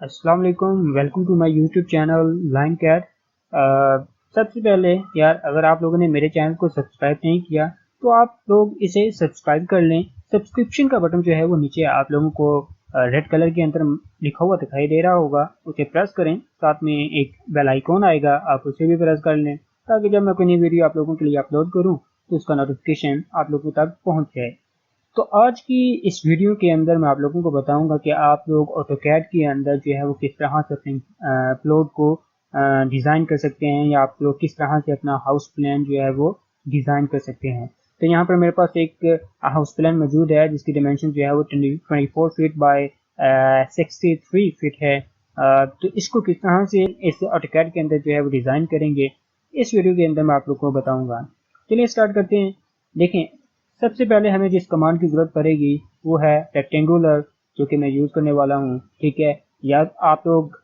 अस्सलाम वालेकुम, welcome to my YouTube channel line cat. सबसे पहले यार, अगर आप लोगों ने मेरे चैनल को सब्सक्राइब नहीं किया तो आप लोग इसे सब्सक्राइब कर लें। सब्सक्रिप्शन का बटन जो है वो नीचे आप लोगों को रेड कलर के अंदर लिखा हुआ दिखाई दे रहा होगा, उसे प्रेस करें। साथ में एक बेल आइकॉन आएगा, आप उसे भी प्रेस कर लें ताकि जब मैं कोई नई वीडियो आप लोगों के लिए अपलोड करूँ तो उसका नोटिफिकेशन आप लोगों तक पहुँच जाए। तो आज की इस वीडियो के अंदर मैं आप लोगों को बताऊंगा कि आप लोग ऑटोकैड के अंदर जो है वो किस तरह से अपने प्लॉट को डिज़ाइन कर सकते हैं, या आप लोग किस तरह से अपना हाउस प्लान जो है वो डिज़ाइन कर सकते हैं। तो यहाँ पर मेरे पास एक हाउस प्लान मौजूद है जिसकी डिमेंशन जो है वो 24 फीट बाय 63 फीट है। तो इसको किस तरह से इस ऑटोकैड के अंदर जो है वो डिज़ाइन करेंगे, इस वीडियो के अंदर मैं आप लोगों को बताऊँगा। चलिए स्टार्ट करते हैं। देखें, सबसे पहले हमें जिस कमांड की ज़रूरत पड़ेगी वो है रेक्टेंगुलर, जो कि मैं यूज़ करने वाला हूँ। ठीक है, या आप लोग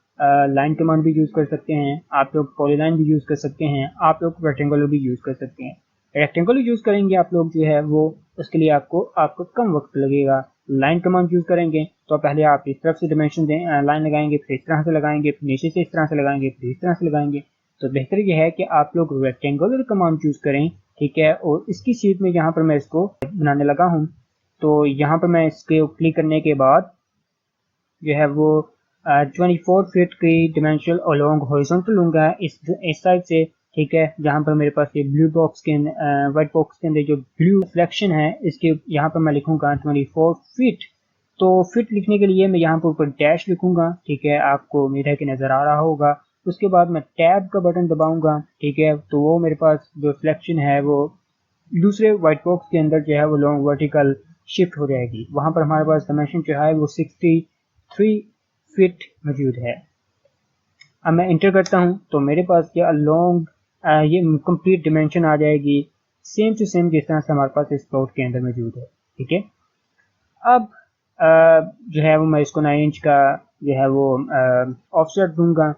लाइन कमांड भी यूज़ कर सकते हैं, आप लोग पॉलीलाइन भी यूज़ कर सकते हैं, आप लोग रेक्टेंगुलर भी यूज़ कर सकते हैं। रेक्टेंगुलर यूज़ करेंगे आप लोग जो है वो, उसके लिए आपको कम वक्त लगेगा। लाइन कमांड यूज़ करेंगे तो पहले आप इस तरफ से डिमेंशन दें, लाइन लगाएंगे, फिर इस तरह से लगाएंगे, फिर नीचे से इस तरह से लगाएंगे, फिर इस तरह से लगाएंगे। तो बेहतर यह है कि आप लोग रेक्टेंगुलर कमांड यूज़ करें। ठीक है, और इसकी शीट में यहाँ पर मैं इसको बनाने लगा हूँ। तो यहाँ पर मैं इसके क्लिक करने के बाद जो है वो 24 फीट की डिमेंशनल अलोंग हॉरिजॉन्टल लूँगा इस साइड से। ठीक है, जहाँ पर मेरे पास ये ब्लू बॉक्स के वाइट बॉक्स के अंदर जो ब्लू सिलेक्शन है, इसके यहाँ पर मैं लिखूँगा 24 फीट। तो फिट लिखने के लिए मैं यहाँ पर ऊपर डैश लिखूँगा। ठीक है, आपको उम्मीद है कि नज़र आ रहा होगा। उसके बाद मैं टैब का बटन दबाऊँगा। ठीक है, तो वो मेरे पास जो सिलेक्शन है वो दूसरे वाइट बॉक्स के अंदर जो है वो लॉन्ग वर्टिकल शिफ्ट हो जाएगी। वहाँ पर हमारे पास डायमेंशन जो है वो 63 फीट मौजूद है। अब मैं इंटर करता हूँ तो मेरे पास क्या लॉन्ग ये कंप्लीट डिमेंशन आ जाएगी, सेम टू सेम जिस तरह से हमारे पास इस प्लॉट के अंदर मौजूद है। ठीक है, अब जो है वो मैं इसको 9 इंच का जो है वो ऑफसेट दूंगा।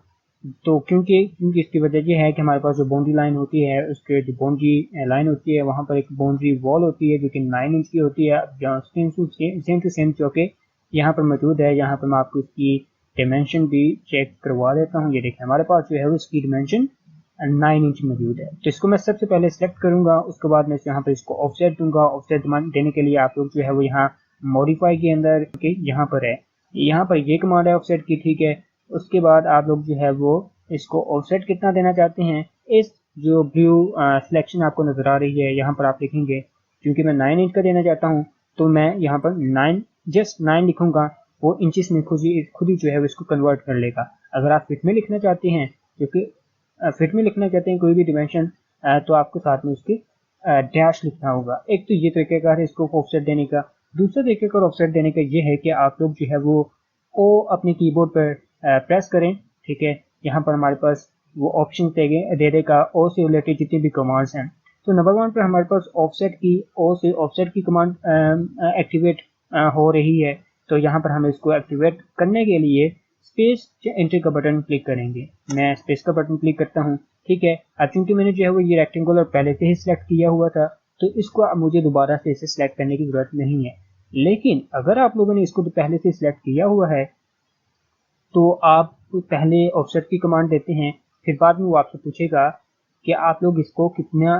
तो क्योंकि इसकी वजह यह है कि हमारे पास जो बाउंड्री लाइन होती है, उसके जो बाउंड्री लाइन होती है वहाँ पर एक बाउंड्री वॉल होती है जो कि 9 इंच की होती है। सेम टू सेम चौके यहाँ पर मौजूद है। यहाँ पर मैं आपको इसकी डिमेंशन भी चेक करवा देता हूँ। ये देखें, हमारे पास जो है उसकी डिमेंशन 9 इंच मौजूद है। तो इसको मैं सबसे पहले सेलेक्ट करूंगा, उसके बाद मैं यहाँ पर इसको ऑफसेट दूंगा। ऑफसेट देने के लिए आप लोग जो है वो यहाँ मॉडिफाई के अंदर के यहाँ पर है, यहाँ पर ये कमांड है ऑफसेट की। ठीक है, उसके बाद आप लोग जो है वो इसको ऑफसेट कितना देना चाहते हैं, इस जो ब्लू सिलेक्शन आपको नजर आ रही है यहाँ पर आप लिखेंगे। क्योंकि मैं 9 इंच का देना चाहता हूँ तो मैं यहाँ पर 9 जस्ट 9 लिखूंगा। वो इंचेस में खुद ही जो है इसको कन्वर्ट कर लेगा। अगर आप फिट में लिखना चाहते हैं, क्योंकि फिट में लिखना चाहते हैं कोई भी डिमेंशन, तो आपको साथ में उसके डैश लिखना होगा। एक तो ये तरीकेकार है इसको ऑफसेट देने का। दूसरा तरीकेकार ऑफसेट देने का ये है कि आप लोग जो है वो ओ अपने कीबोर्ड पर प्रेस करें। ठीक है, यहाँ पर हमारे पास वो ऑप्शन दे देगा ओ से रिलेटेड जितनी भी कमांड्स हैं। तो नंबर 1 पर हमारे पास ऑफसेट की ओ से ऑफसेट की कमांड एक्टिवेट हो रही है। तो यहाँ पर हमें इसको एक्टिवेट करने के लिए स्पेस एंटर का बटन क्लिक करेंगे। मैं स्पेस का बटन क्लिक करता हूँ। ठीक है, अब चूंकि मैंने जो है वो ये रेक्टेंगुलर पहले से ही सिलेक्ट किया हुआ था तो इसको अब मुझे दोबारा से इसे सिलेक्ट करने की जरूरत नहीं है। लेकिन अगर आप लोगों ने इसको तो पहले से सिलेक्ट किया हुआ है तो आप पहले ऑफसेट की कमांड देते हैं, फिर बाद में वो आपसे पूछेगा कि आप लोग इसको कितना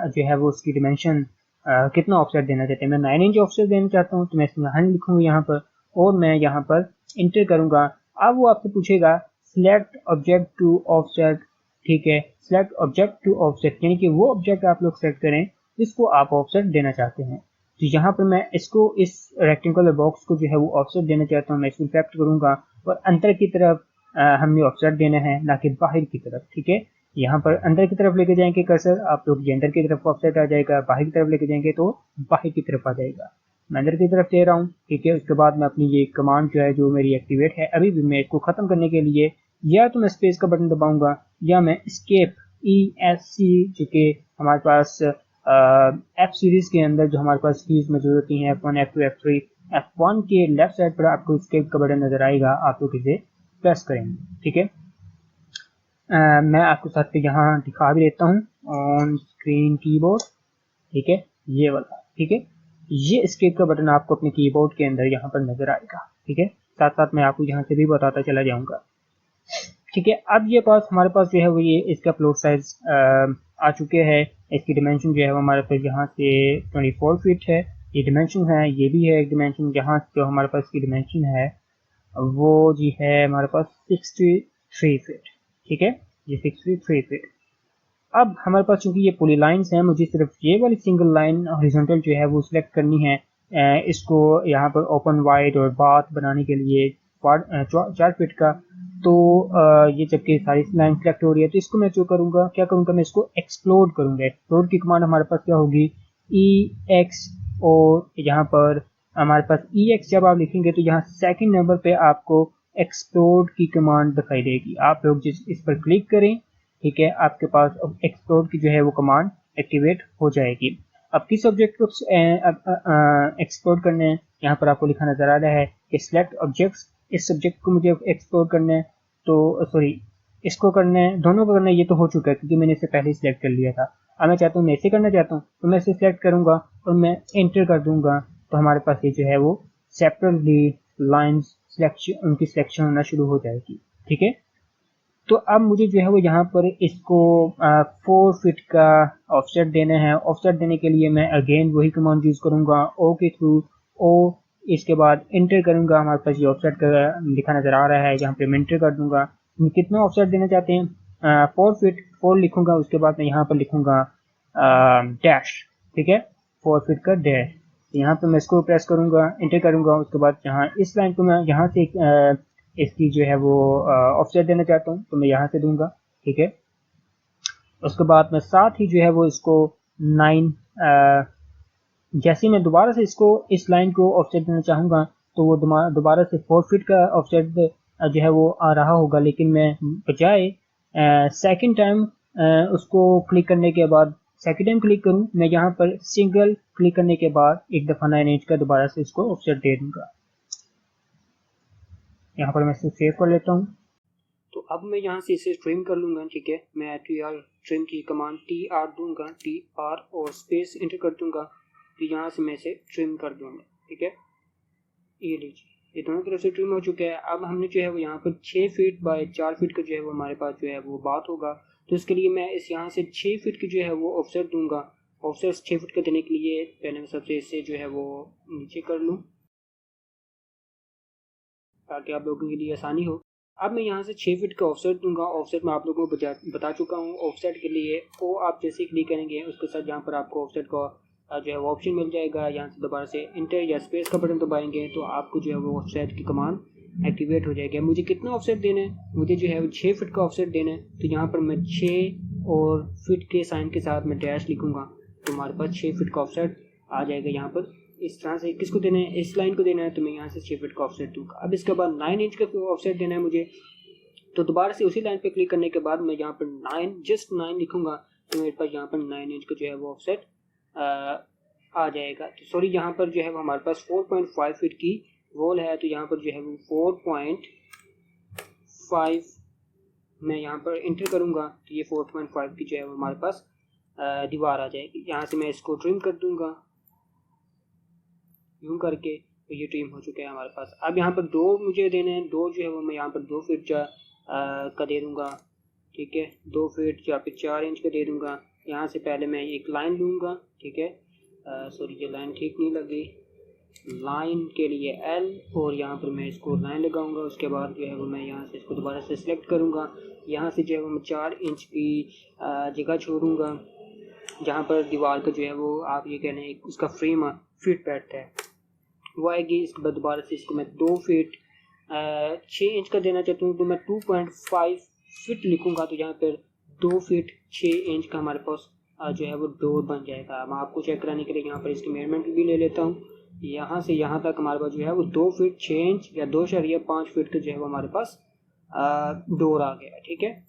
जो है वो उसकी डिमेंशन कितना ऑफसेट देना चाहते हैं। मैं 9 इंच ऑफसेट देना चाहता हूँ तो मैं इसमें 100 लिखूंगा यहाँ पर, और मैं यहाँ पर इंटर करूंगा। अब वो आपसे पूछेगा सिलेक्ट ऑब्जेक्ट टू ऑफसेट। ठीक है, सिलेक्ट ऑब्जेक्ट टू ऑफसेट यानी कि वो ऑब्जेक्ट आप लोग सेलेक्ट करें जिसको आप ऑफसेट देना चाहते हैं। तो यहाँ पर मैं इसको इस रेक्टेंगुलर बॉक्स को जो है वो ऑफसेट देना चाहता हूँ। मैं इसको सेलेक्ट करूंगा और अंदर की तरफ हमने ऑफसेट देना है, ना कि बाहर की तरफ। ठीक है, यहाँ पर अंदर की तरफ लेके जाएंगे कर्सर, आप लोग ये अंदर की तरफ ऑफसेट आ जाएगा, बाहर की तरफ लेके जाएंगे तो बाहर की तरफ आ जाएगा। मैं अंदर की तरफ दे रहा हूँ। ठीक है, उसके बाद मैं अपनी ये कमांड जो है जो मेरी एक्टिवेट है अभी भी, मैं इसको खत्म करने के लिए या तो मैं स्पेस का बटन दबाऊंगा या मैं एस्केप ESC, जो कि हमारे पास एफ सीरीज के अंदर जो हमारे पास कीज मौजूद होती हैं F1 F2 F3, F1 के लेफ्ट साइड पर आपको एस्केप का बटन नजर आएगा, आप लोग इसे प्रेस करेंगे। ठीक है, मैं आपको साथ पे यहाँ दिखा भी देता हूँ ऑन स्क्रीन कीबोर्ड। ठीक है, ये वाला। ठीक है, ये एस्केप का बटन आपको अपने कीबोर्ड के अंदर यहाँ पर नजर आएगा। ठीक है, साथ साथ मैं आपको यहाँ से भी बताता चला जाऊँगा। ठीक है, अब ये पास हमारे पास जो है वो ये इसका फ्लोर साइज आ चुके हैं। इसकी डिमेंशन जो है वो हमारे पास यहाँ से 24 फीट है, ये डिमेंशन है। ये भी है एक डिमेंशन, जहाँ जो हमारे पास की डिमेंशन है वो जी है हमारे पास 63 फीट। ठीक है, ये 63 फीट। अब हमारे पास चूंकि ये पूरी लाइंस हैं, मुझे सिर्फ ये वाली सिंगल लाइन हॉरिजॉन्टल जो है वो सिलेक्ट करनी है। इसको यहाँ पर ओपन वाइड और बाथ बनाने के लिए 4 फीट का। तो ये जबकि सारी लाइन सेलेक्ट हो रही है, तो इसको मैं जो करूँगा, क्या करूँगा, मैं इसको एक्सप्लोड करूँगा। एक्सप्लोड की कमांड हमारे पास क्या होगी, EX, और यहाँ पर हमारे पास EX जब आप लिखेंगे तो यहाँ सेकंड नंबर पे आपको एक्सप्लोड की कमांड दिखाई देगी। आप लोग जिस इस पर क्लिक करें, ठीक है, आपके पास एक्सप्लोड की जो है वो कमांड एक्टिवेट हो जाएगी। अब किस ऑब्जेक्ट को एक्सप्लोड करने हैं, यहाँ पर आपको लिखा नजर आ रहा है कि सिलेक्ट ऑब्जेक्ट्स। इस सब्जेक्ट को मुझे एक्सप्लोर करना है, तो सॉरी, इसको करना है, दोनों को करना है। ये तो हो चुका है क्योंकि मैंने इसे पहले ही सिलेक्ट कर लिया था। अब मैं चाहता हूँ, मैं इसे करना चाहता हूँ, तो मैं इसे सिलेक्ट करूंगा और मैं एंटर कर दूंगा। तो हमारे पास ये जो है वो सेपरेटली लाइंस सिलेक्शन, उनकी सिलेक्शन होना शुरू हो जाएगी। ठीक है, तो अब मुझे जो है वो यहाँ पर इसको 4 फीट का ऑफसेट देना है। ऑफसेट देने के लिए मैं अगेन वही कमांड यूज करूंगा, ओ के थ्रू ओ, इसके बाद इंटर करूंगा। हमारे पास ये ऑफसेट का लिखा नजर आ रहा है, यहाँ पे मैं इंटर कर दूंगा। कितना ऑफसेट देना चाहते हैं, 4 फीट, 4 लिखूंगा। उसके बाद मैं यहाँ पर लिखूंगा डैश। ठीक है, 4 फीट का डैश। यहाँ पे मैं इसको प्रेस करूंगा, इंटर करूंगा। उसके बाद यहाँ इस लाइन को मैं यहाँ से इसकी जो है वो ऑफसेट देना चाहता हूँ, तो मैं यहाँ से दूंगा। ठीक है, उसके बाद मैं साथ ही जो है वो इसको 9, जैसे मैं दोबारा से इसको इस लाइन को ऑफसेट देना चाहूँगा तो वो दोबारा से 4 फीट का ऑफसेट जो है वो आ रहा होगा। लेकिन मैं बजाय सेकंड टाइम उसको क्लिक करने के बाद, सेकंड टाइम क्लिक करूँ, मैं यहाँ पर सिंगल क्लिक करने के बाद एक दफ़ा 9 इंच का दोबारा से इसको ऑफसेट दे दूँगा। यहाँ पर मैं इसे सेव कर लेता हूँ। तो अब मैं यहाँ से इसे ट्रिम कर लूँगा। ठीक है, मैं ट्रिम की कमांड TR दूंगा, TR और स्पेस इंटर कर दूंगा। तो यहाँ से मैं इसे ट्रिम कर दूंगा। ठीक है, ये लीजिए, ये दोनों तरफ से ट्रिम हो चुका है। अब हमने जो है वो यहाँ पर 6 फीट बाय 4 फीट का जो है वो हमारे पास जो है वो बात होगा। तो इसके लिए मैं इस यहाँ से 6 फीट की जो है वो ऑफसेट दूंगा। ऑफसेट 6 फीट का देने के लिए पहले मैं सबसे इसे जो है वो नीचे कर लूँ ताकि आप लोगों के लिए आसानी हो। अब मैं यहाँ से 6 फीट का ऑफसेट दूंगा। ऑफसेट मैं आप लोगों को बता चुका हूँ। ऑफसेट के लिए वो आप जैसे क्लिक करेंगे उसके साथ यहाँ पर आपको ऑफसेट का जो है वो ऑप्शन मिल जाएगा। यहाँ से दोबारा से इंटर या स्पेस का बटन दबाएंगे तो आपको जो है वो ऑफसेट की कमांड एक्टिवेट हो जाएगी। मुझे कितना ऑफसेट देना है, मुझे जो है वो 6 फीट का ऑफसेट देना है। तो यहाँ पर मैं 6 और फीट के साइन के साथ मैं डैश लिखूँगा तो हमारे पास 6 फीट का ऑफसेट आ जाएगा। यहाँ पर इस तरह से किसको देना है, इस लाइन को देना है, तो मैं यहाँ से 6 फीट का ऑफसेट दूंगा। अब इसके बाद 9 इंच का ऑफसेट देना है मुझे, तो दोबारा से उसी लाइन पे क्लिक करने के बाद मैं यहाँ पर 9, जस्ट 9 लिखूंगा तो मेरे पास यहाँ पर 9 इंच का जो है वो ऑफसेट आ जाएगा। तो सॉरी, यहाँ पर जो है वो हमारे पास 4.5 फीट की वॉल है, तो यहाँ पर जो है वो 4.5 मैं यहाँ पर इंटर करूँगा तो ये 4.5 की जो है वो हमारे पास दीवार आ जाएगी। यहाँ से मैं इसको ट्रिम कर दूँगा यूँ करके, तो ये ट्रिम हो चुका है हमारे पास। अब यहाँ पर 2 मुझे देने हैं, 2 जो है वो मैं यहाँ पर 2 फीट का दे दूँगा। ठीक है, 2 फीट या फिर 4 इंच का दे दूँगा। यहाँ से पहले मैं एक लाइन लूँगा। ठीक है, सॉरी ये लाइन ठीक नहीं लगी, लाइन के लिए L और यहाँ पर मैं इसको लाइन लगाऊंगा। उसके बाद जो है वो मैं यहाँ से इसको दोबारा से सिलेक्ट करूँगा। यहाँ से जो है वो मैं 4 इंच की जगह छोड़ूंगा जहाँ पर दीवार का जो है वो आप ये कहने हैं उसका फ्रेम फिट बैठता है वो आएगी। इसके बाद दोबारा से इसको मैं 2 फीट 6 इंच का देना चाहता हूँ तो मैं 2.5 फीट लिखूँगा। तो यहाँ पर 2 फीट 6 इंच का हमारे पास जो है वो डोर बन जाएगा। मैं आपको चेक कराने के लिए यहाँ पर इसकी मेजरमेंट भी ले लेता हूँ। यहाँ से यहाँ तक हमारे पास जो है वो 2 फीट 6 इंच या 2.5 फीट का जो है वो हमारे पास डोर आ गया। ठीक है,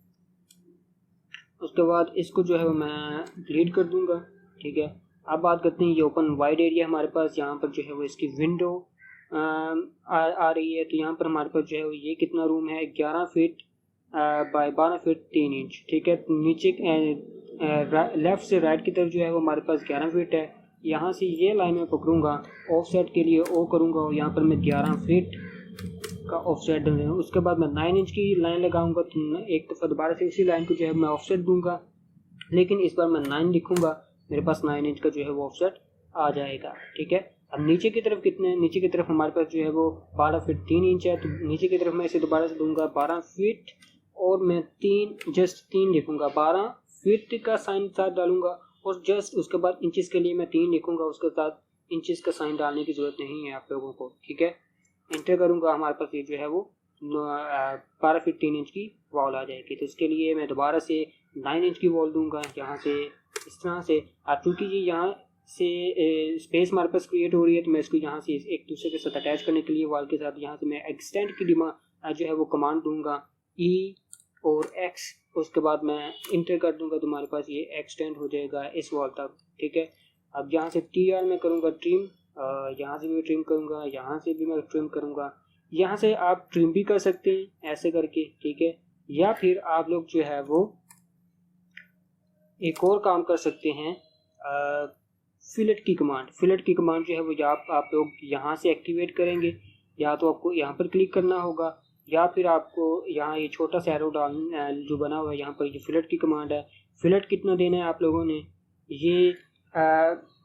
उसके बाद इसको जो है वो मैं डिलीट कर दूँगा। ठीक है, अब बात करते हैं ये ओपन वाइड एरिया हमारे पास यहाँ पर जो है वो इसकी विंडो आ रही है। तो यहाँ पर हमारे पास जो है वो ये कितना रूम है, 11 फीट बाय 12 फीट 3 इंच। ठीक है, नीचे लेफ़्ट से राइट की तरफ जो है वो हमारे पास 11 फीट है। यहाँ से ये लाइन में पकड़ूंगा, ऑफ सेट के लिए ओ करूँगा और यहाँ पर मैं 11 फीट का ऑफसेट दूंगा। उसके बाद मैं 9 इंच की लाइन लगाऊंगा, तो एक दफ़ा दोबारा से इसी लाइन को जो है मैं ऑफसेट दूंगा, लेकिन इस बार मैं 9 लिखूंगा, मेरे पास 9 इंच का जो है वो ऑफसेट आ जाएगा। ठीक है, अब नीचे की तरफ कितने, नीचे की तरफ हमारे पास जो है वो 12 फीट 3 इंच है, तो नीचे की तरफ मैं इसे दोबारा से दूंगा 12 फीट और मैं 3 लिखूंगा, 12 फीट का साइन साथ डालूंगा और जस्ट उसके बाद इंचेस के लिए मैं 3 लिखूंगा, उसके साथ इंचेस का साइन डालने की जरूरत नहीं है आप लोगों को। ठीक है, इंटर करूंगा, हमारे पास ये जो है वो 12 फीट 3 इंच की वॉल आ जाएगी। तो इसके लिए मैं दोबारा से 9 इंच की वॉल दूंगा यहाँ से इस तरह से। अब चूँकि ये यहाँ से स्पेस हमारे पास क्रिएट हो रही है, तो मैं इसको यहाँ से एक दूसरे के साथ अटैच करने के लिए वॉल के साथ यहाँ से मैं एक्सटेंड की जो है वो कमांड दूंगा E और X, उसके बाद मैं इंटर कर दूंगा, तो हमारे पास ये एक्सटेंड हो जाएगा इस वॉल तक। ठीक है, अब यहाँ से TR में करूँगा ट्रिम, यहाँ से भी ट्रिम करूँगा, यहाँ से भी मैं ट्रिम करूँगा, यहाँ से आप ट्रिम भी कर सकते हैं ऐसे करके। ठीक है, या फिर आप लोग जो है वो एक और काम कर सकते हैं, फिलेट की कमांड जो है वो आप लोग यहाँ से एक्टिवेट करेंगे, या तो आपको यहाँ पर क्लिक करना होगा, या फिर आपको यहाँ ये छोटा सा एरो डाल जो बना हुआ है यहाँ पर, ये फिलेट की कमांड है। फिलेट कितना देना है आप लोगों ने, ये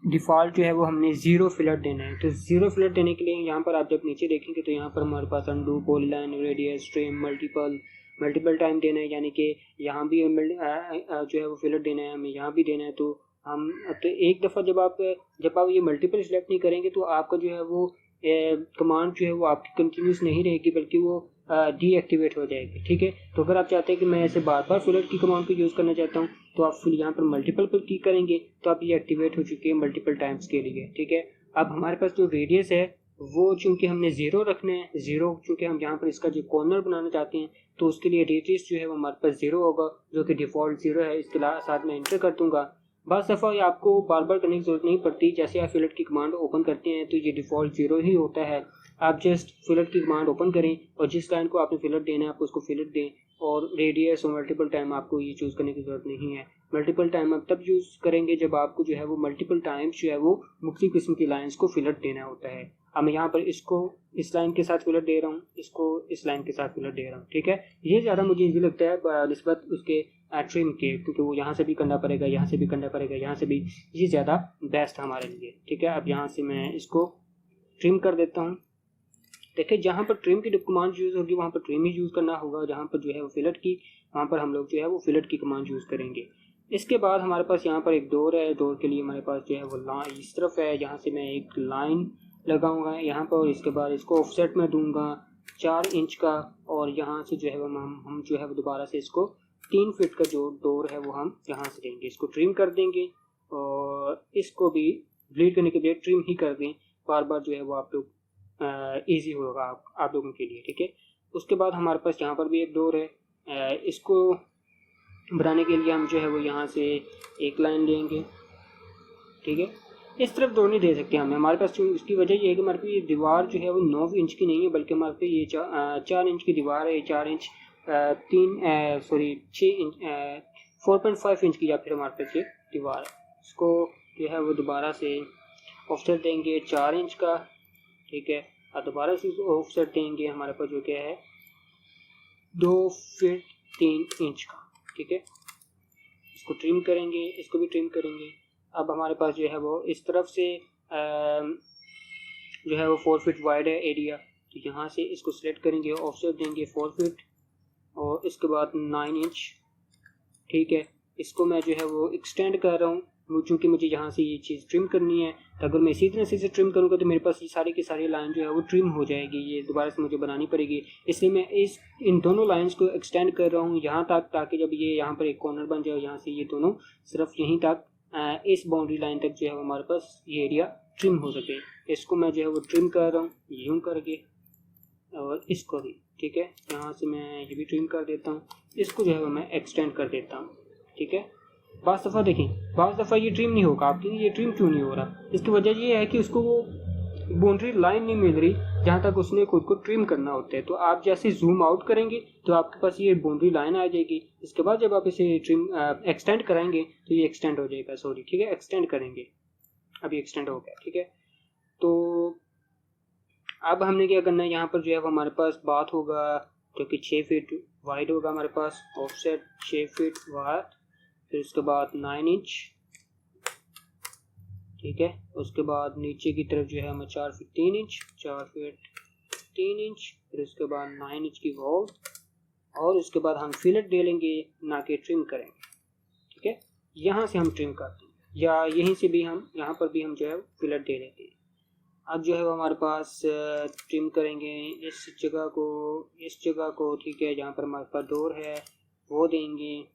डिफ़ॉल्ट जो है वो हमने 0 फिलेट देना है। तो 0 फिलेट देने के लिए यहाँ पर आप जब नीचे देखेंगे तो यहाँ पर हमारे पास undo, polyline, radius, trim, multiple time देना है, यानी कि यहाँ भी जो है वो फिलेट देना है, हमें यहाँ भी देना है। तो हम तो एक दफ़ा जब आप ये मल्टीपल सिलेक्ट नहीं करेंगे तो आपका जो है वो कमांड जो है वो आपकी कंटिन्यूस नहीं रहेगी, बल्कि वो डीएक्टिवेट हो जाएगी। ठीक है, तो अगर आप चाहते हैं कि मैं ऐसे बार बार फिलेट की कमांड को यूज़ करना चाहता हूँ, तो आप फिर यहाँ पर मल्टीपल पर क्लिक करेंगे तो आप ये एक्टिवेट हो चुके हैं मल्टीपल टाइम्स के लिए। ठीक है, अब हमारे पास जो रेडियस है वो चूँकि हमने 0 रखना है, 0 चूँकि हम यहाँ पर इसका जो कॉर्नर बनाना चाहते हैं, तो उसके लिए रेडियस जो है वो हमारे पास 0 होगा, जो कि डिफ़ॉल्ट 0 है। इसके साथ मैं इंटर कर दूँगा। बस दफ़ा ये आपको बार बार करने की जरूरत नहीं पड़ती, जैसे आप फिलेट की कमांड ओपन करते हैं तो ये डिफ़ॉल्ट 0 ही होता है। आप जस्ट फिलेट की कमांड ओपन करें और जिस लाइन को आपने फिलेट देना है आप उसको फिलेट दें, और रेडियस और मल्टीपल टाइम आपको ये चूज़ करने की ज़रूरत नहीं है। मल्टीपल टाइम आप तब यूज़ करेंगे जब आपको जो है वो मल्टीपल टाइम्स जो है वो मुख्तलिफ किस्म की लाइन्स को फिलेट देना होता है। अब मैं यहाँ पर इसको इस लाइन के साथ फिलेट दे रहा हूँ, इसको इस लाइन के साथ फिलेट दे रहा हूँ। ठीक है, ये ज़्यादा मुझे इजी लगता है निस्बत उसके ट्रिम के, क्योंकि वो यहाँ से भी करना पड़ेगा, यहाँ से भी करना पड़ेगा, यहाँ से भी, ये ज़्यादा बेस्ट है हमारे लिए। ठीक है, अब यहाँ से मैं इसको ट्रिम कर देता हूँ। देखिए, जहाँ पर ट्रिम की कमांड यूज़ होगी वहाँ पर ट्रिम ही यूज़ करना होगा, जहाँ पर जो है वो फिलेट की, वहाँ पर हम लोग जो है वो फिलेट की कमांड यूज़ करेंगे। इसके बाद हमारे पास यहाँ पर एक डोर है, डोर के लिए हमारे पास जो है वो लाइन इस तरफ है, यहाँ से मैं एक लाइन लगाऊंगा यहाँ पर। इसके बाद इसको ऑफसेट में दूंगा 4 इंच का, और यहाँ से जो है हम जो है वो दोबारा से इसको 3 फीट का जो डोर है वो हम यहाँ से देंगे, इसको ट्रिम कर देंगे, और इसको भी ब्लीड करने के लिए ट्रिम ही कर दें, बार बार जो है वो आप लोग ईजी होगा आप लोगों के लिए। ठीक है, उसके बाद हमारे पास यहाँ पर भी एक डोर है, इसको बनाने के लिए हम जो है वो यहाँ से एक लाइन लेंगे। ठीक है, इस तरफ डोर नहीं दे सकते हमारे पास, इसकी वजह ये है कि हमारे पास ये दीवार जो है वो 9 इंच की नहीं है, बल्कि हमारे पास ये 4 इंच की दीवार है। 4 इंच 6 इंच 4.5 इंच की या फिर हमारे पास ये दीवार है। इसको जो है वो दोबारा से ऑफसेट देंगे 4 इंच का। ठीक है, और दोबारा से ऑफसेट देंगे हमारे पास जो क्या है 2 फीट 3 इंच का। ठीक है, इसको ट्रिम करेंगे, इसको भी ट्रिम करेंगे। अब हमारे पास जो है वो इस तरफ से जो है वो 4 फीट वाइड है एरिया, तो यहाँ से इसको सिलेक्ट करेंगे, ऑफसेट देंगे 4 फीट और इसके बाद 9 इंच। ठीक है, इसको मैं जो है वो एक्सटेंड कर रहा हूँ, चूँकि मुझे यहाँ से ये चीज़ ट्रिम करनी है। तो अगर मैं इसी तरह से इसे ट्रिम करूँगा तो मेरे पास ये सारी की सारी लाइन जो है वो ट्रिम हो जाएगी, ये दोबारा से मुझे बनानी पड़ेगी। इसलिए मैं इन दोनों लाइंस को एक्सटेंड कर रहा हूँ यहाँ तक, ताकि जब ये यहाँ पर एक कॉर्नर बन जाए, यहाँ से ये दोनों सिर्फ यहीं तक इस बाउंड्री लाइन तक जो है हमारे पास ये एरिया ट्रिम हो सके। इसको मैं जो है वो ट्रिम कर रहा हूँ यूँ करके, और इसको भी। ठीक है, यहाँ से मैं ये भी ट्रिम कर देता हूँ, इसको जो है मैं एक्सटेंड कर देता हूँ। ठीक है, बाज़ दफ़ा देखें, बाज़ दफ़ा ये ट्रिम नहीं होगा आपकी, ये ट्रिम क्यों नहीं हो रहा, इसकी वजह ये है कि उसको वो बाउंड्री लाइन नहीं मिल रही जहाँ तक उसने खुद को ट्रिम करना होता है। तो आप जैसे जूम आउट करेंगे तो आपके पास ये बाउंड्री लाइन आ जाएगी। इसके बाद जब आप इसे ट्रिम एक्सटेंड कराएंगे तो ये एक्सटेंड हो जाएगा, सॉरी। ठीक है, एक्सटेंड करेंगे, अभी एक्सटेंड हो गया। ठीक है, तो अब हमने क्या करना है, यहाँ पर जो है वो हमारे पास बात होगा जो कि 6 फीट वाइड होगा हमारे पास, ऑफसेट 6 फीट वाइड, फिर उसके बाद 9 इंच, ठीक है। उसके बाद नीचे की तरफ जो है हमें 4 फीट 3 इंच, 4 फीट 3 इंच, फिर उसके बाद 9 इंच की वॉल, और उसके बाद हम फिलेट दे लेंगे, ना कि ट्रिम करेंगे, ठीक है। यहाँ से हम ट्रिम करते हैं, या यहीं से भी हम, यहाँ पर भी हम जो है फिलेट दे लेते हैं। अब जो है वो हमारे पास ट्रिम करेंगे इस जगह को, ठीक है। जहाँ पर हमारे पास डोर है वो देंगे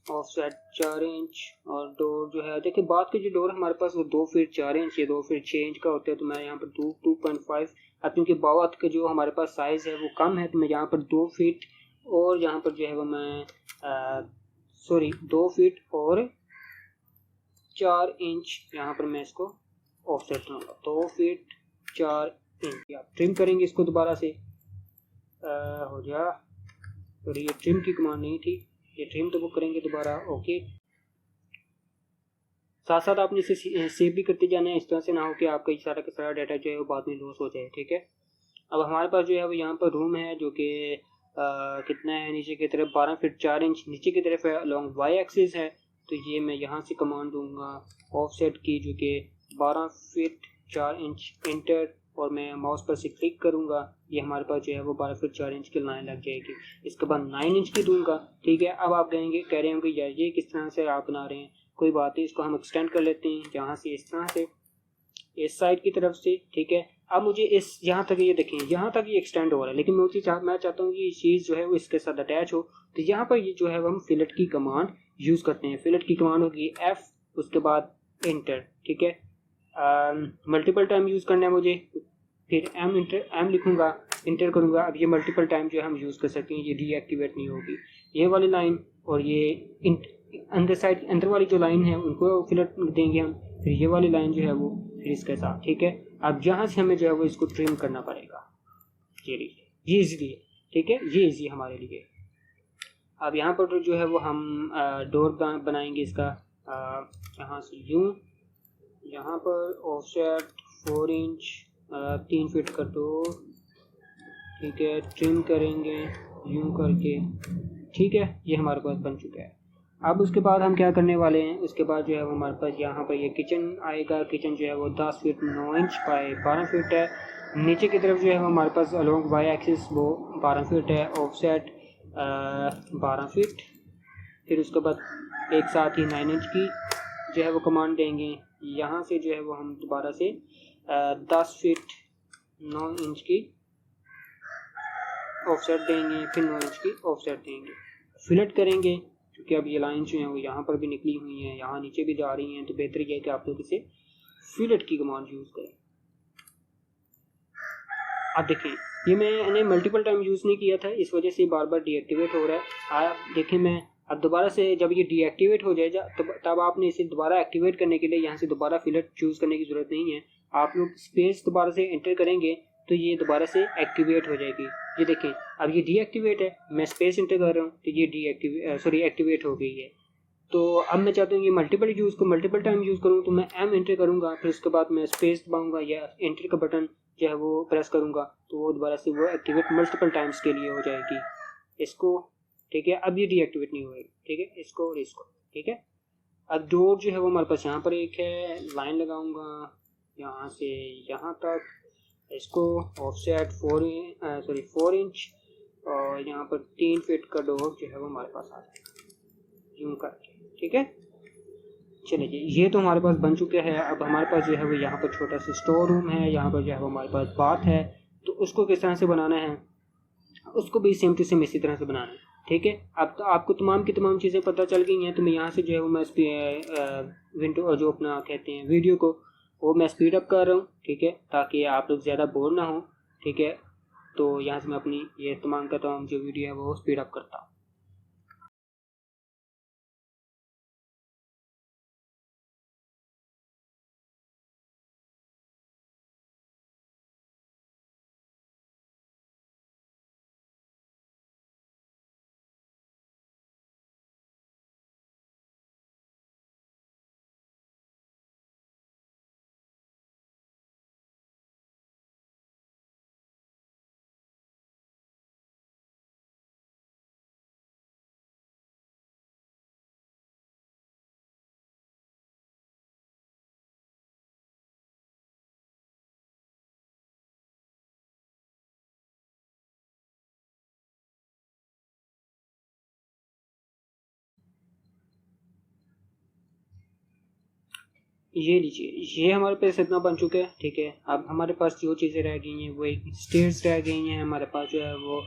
ऑफसेट 4 इंच, और डोर जो है, देखिए बात की जो डोर हमारे पास वो 2 फीट 4 इंच या 2 फीट 6 इंच का होता है, तो मैं यहाँ पर 2.5, अब क्योंकि बावत का जो हमारे पास साइज़ है वो कम है, तो मैं यहाँ पर 2 फीट और यहाँ पर जो है वो मैं 2 फीट और 4 इंच यहाँ पर मैं इसको ऑफसेट दूंगा, 2 फीट 4 इंच। आप ट्रिम करेंगे इसको दोबारा से, हो जा, और ये ट्रिम की कमांड नहीं थी, ये ट्रिम तो वो करेंगे दोबारा, ओके। साथ साथ आपने इसे सेव भी करते जाना है, इस तरह से ना हो कि आपका सारा का सारा डाटा जो है वो बाद में लॉस हो जाए, ठीक है। अब हमारे पास जो है वो यहाँ पर रूम है जो कि कितना है, नीचे की तरफ 12 फीट 4 इंच नीचे की तरफ है, अलॉन्ग वाई एक्सिस है। तो ये मैं यहाँ से कमांड दूंगा ऑफसेट की, जो कि 12 फीट 4 इंच इंटर, और मैं माउस पर से क्लिक करूँगा, ये हमारे पास जो है वो 12 फीट 4 इंच की लाइन लग जाएगी। इसके बाद 9 इंच की दूंगा, ठीक है। अब आप कह रहे होंगे यार ये किस तरह से आप बना रहे हैं, कोई बात नहीं, इसको हम एक्सटेंड कर लेते हैं, जहाँ से इस तरह से इस साइड की तरफ से, ठीक है। अब मुझे इस यहाँ तक ये देखें, यहाँ तक ये एक्सटेंड हो रहा है, लेकिन मैं चाहता हूँ कि ये चीज़ जो है वो इसके साथ अटैच हो, तो यहाँ पर ये जो है वो हम फिलेट की कमांड यूज़ करते हैं। फिलेट की कमांड होगी F, उसके बाद इंटर, ठीक है। मल्टीपल टाइम यूज़ करना है मुझे, फिर एम लिखूंगा, इंटर करूंगा। अब ये मल्टीपल टाइम जो है हम यूज़ कर सकते हैं, ये डीएक्टिवेट नहीं होगी। ये वाली लाइन और ये अंदर साइड अंदर वाली जो लाइन है उनको फिलेट देंगे हम, फिर ये वाली लाइन जो है वो फिर इसके साथ, ठीक है। अब यहाँ से हमें जो है वो इसको ट्रिम करना पड़ेगा, ये इजीली है, ठीक है, ये इजी हमारे लिए। अब यहाँ पर जो है वो हम डोर बनाएंगे इसका, यहाँ से यूँ, यहाँ पर ऑफसेट 4 इंच 3 फीट का डोर, ठीक है, ट्रिम करेंगे यूँ करके, ठीक है। ये हमारे पास बन चुका है। अब उसके बाद हम क्या करने वाले हैं, उसके बाद जो है वो हमारे पास यहाँ पर ये किचन आएगा। किचन जो है वो 10 फीट 9 इंच बाय 12 फीट है। नीचे की तरफ जो है वो हमारे पास अलोंग वाई एक्सिस वो 12 फीट है, ऑफसेट 12 फीट। फिर उसके बाद एक साथ ही 9 इंच की जो है वो कमांड देंगे। यहाँ से जो है वो हम दोबारा से 10 फीट 9 इंच की ऑफसेट देंगे, फिर 9 इंच की ऑफसेट देंगे, फिलेट करेंगे, क्योंकि अब ये लाइन जो है वो यहाँ पर भी निकली हुई हैं, यहाँ नीचे भी जा रही हैं, तो बेहतर यह है कि आप लोग इसे फिलेट की कमांड यूज़ करें। अब देखें, ये मैंने मल्टीपल टाइम यूज़ नहीं किया था, इस वजह से बार बार डीएक्टिवेट हो रहा है। आप देखें, मैं अब दोबारा से जब ये डीएक्टिवेट हो जाएगा तब आपने इसे दोबारा एक्टिवेट करने के लिए यहाँ से दोबारा फिलेट चूज़ करने की ज़रूरत नहीं है। आप लोग स्पेस दोबारा से एंटर करेंगे तो ये दोबारा से एक्टिवेट हो जाएगी। ये देखें, अब ये डीएक्टिवेट है, मैं स्पेस एंटर कर रहा हूँ तो ये एक्टिवेट हो गई है। तो अब मैं चाहता हूँ ये मल्टीपल टाइम यूज़ करूँ, तो मैं एम एंटर करूँगा, फिर उसके बाद मैं स्पेस दबाऊँगा या एंटर का बटन जो है वो प्रेस करूँगा, तो वो दोबारा से वो एक्टिवेट मल्टीपल टाइम्स के लिए हो जाएगी। इसको, ठीक है, अब ये डीएक्टिवेट नहीं होगी, ठीक है, इसको और इसको, ठीक है। अब डोर जो है वो हमारे पास यहाँ पर एक है, लाइन लगाऊंगा यहाँ से यहाँ तक, इसको ऑफसेट 4 इंच, और यहाँ पर 3 फीट का डोर जो है वो हमारे पास आ जाएगा यूँ करके, ठीक है। चलिए जी, ये तो हमारे पास बन चुके हैं। अब हमारे पास जो है वो यहाँ पर छोटा सा स्टोर रूम है, यहाँ पर जो है वो हमारे पास बाथ है, तो उसको किस तरह से बनाना है, उसको भी सेम टू सेम इसी तरह से बनाना है, ठीक है। अब तो आपको तमाम की तमाम चीज़ें पता चल गई हैं, तो मैं यहाँ से जो है वो मैं विंडो जो अपना कहते हैं वीडियो को, वो मैं स्पीड अप कर रहा हूँ, ठीक है, ताकि आप लोग ज़्यादा बोर ना हो, ठीक है। तो यहाँ से मैं अपनी ये तमाम का तमाम जो वीडियो है वो स्पीड अप करता हूँ। ये लीजिए, ये हमारे पास इतना बन चुका है। ठीक है, अब हमारे पास जो चीज़ें रह गई हैं वो एक स्टेयर्स रह गई हैं हमारे पास जो है वो।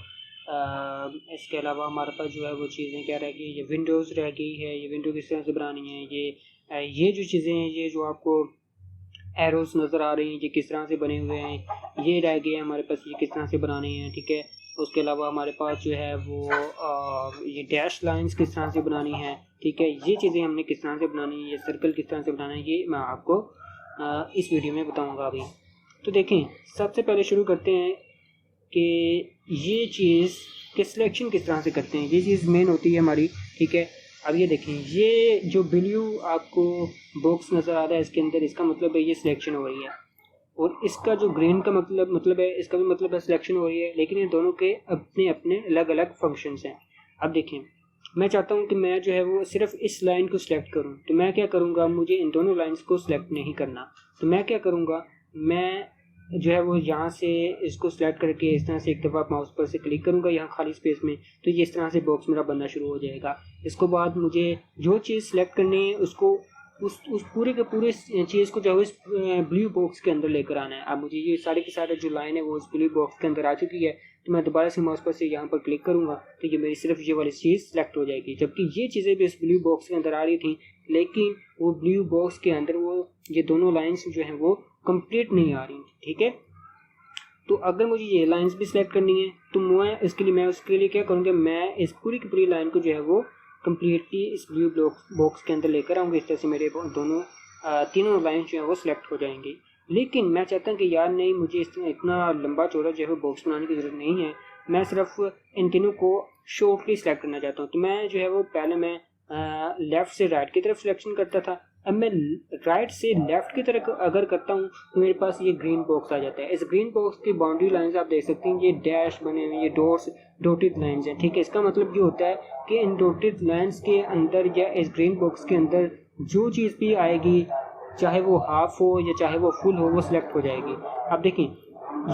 इसके अलावा हमारे पास जो है वो चीज़ें क्या रह गई, ये विंडोज़ रह गई है। ये विंडो किस तरह से बनानी है, ये जो चीज़ें हैं, ये जो आपको एरोस नज़र आ रही हैं, ये किस तरह से बने हुए हैं, ये रह गए हमारे पास, ये किस तरह से बनाने हैं। ठीक है, उसके अलावा हमारे पास जो है वो ये डैश लाइंस किस तरह से बनानी है। ठीक है, ये चीज़ें हमने किस तरह से बनानी है, ये सर्कल किस तरह से बनाना है, ये मैं आपको इस वीडियो में बताऊंगा अभी। तो देखें, सबसे पहले शुरू करते हैं कि ये चीज़ कि सिलेक्शन किस तरह से करते हैं। ये चीज़ मेन होती है हमारी। ठीक है, अब ये देखें, ये जो ब्लू आपको बॉक्स नज़र आ रहा है इसके अंदर, इसका मतलब है ये सिलेक्शन हो रही है। और इसका जो ग्रीन का मतलब है, इसका भी मतलब है सिलेक्शन हो रही है। लेकिन ये दोनों के अपने अपने अलग अलग फंक्शंस हैं। अब देखें, मैं चाहता हूँ कि मैं जो है वो सिर्फ इस लाइन को सिलेक्ट करूँ, तो मैं क्या करूँगा, मुझे इन दोनों लाइंस को सिलेक्ट नहीं करना। तो मैं क्या करूँगा, मैं जो है वो यहाँ से इसको सिलेक्ट करके इस तरह से एक दफ़ा माउस पर से क्लिक करूँगा यहाँ खाली स्पेस में, तो ये इस तरह से बॉक्स मेरा बनना शुरू हो जाएगा। इसके बाद मुझे जो चीज़ सिलेक्ट करनी है उसको उस पूरे के पूरे चीज़ को जो है इस ब्लू बॉक्स के अंदर लेकर आना है। अब मुझे ये सारे के सारे जो लाइन है वो इस ब्लू बॉक्स के अंदर आ चुकी है, तो मैं दोबारा से माउस पर से यहाँ पर क्लिक करूँगा तो ये मेरी सिर्फ ये वाली चीज़ सेलेक्ट हो जाएगी। जबकि ये चीज़ें भी इस ब्लू बॉक्स के अंदर आ रही थी, लेकिन वो ब्लू बॉक्स के अंदर वो ये दोनों लाइन्स जो हैं वो कंप्लीट नहीं आ रही। ठीक है, तो अगर मुझे ये लाइंस भी सिलेक्ट करनी है तो मैं उसके लिए क्या करूँगा, मैं इस पूरी की पूरी लाइन को जो है वो कम्प्लीटली इस ब्लू बॉक्स के अंदर लेकर आऊँगा। इस तरह से मेरे दोनों तीनों लाइन जो है वो सिलेक्ट हो जाएंगी। लेकिन मैं चाहता हूँ कि यार नहीं, मुझे इतना लंबा चौड़ा जो है बॉक्स बनाने की ज़रूरत नहीं है, मैं सिर्फ इन तीनों को शॉर्टली सिलेक्ट करना चाहता हूँ। तो मैं जो है वो पहले मैं लेफ़्ट से राइट की तरफ सिलेक्शन करता था, अब मैं राइट से लेफ्ट की तरफ अगर करता हूँ तो मेरे पास ये ग्रीन बॉक्स आ जाता है। इस ग्रीन बॉक्स की बाउंड्री लाइंस आप देख सकते हैं, ये डैश बने हुए, ये डॉटेड लाइंस हैं। ठीक है, इसका मतलब ये होता है कि इन डॉटेड लाइंस के अंदर या इस ग्रीन बॉक्स के अंदर जो चीज़ भी आएगी, चाहे वो हाफ हो या चाहे वो फुल हो, वो सिलेक्ट हो जाएगी। अब देखें,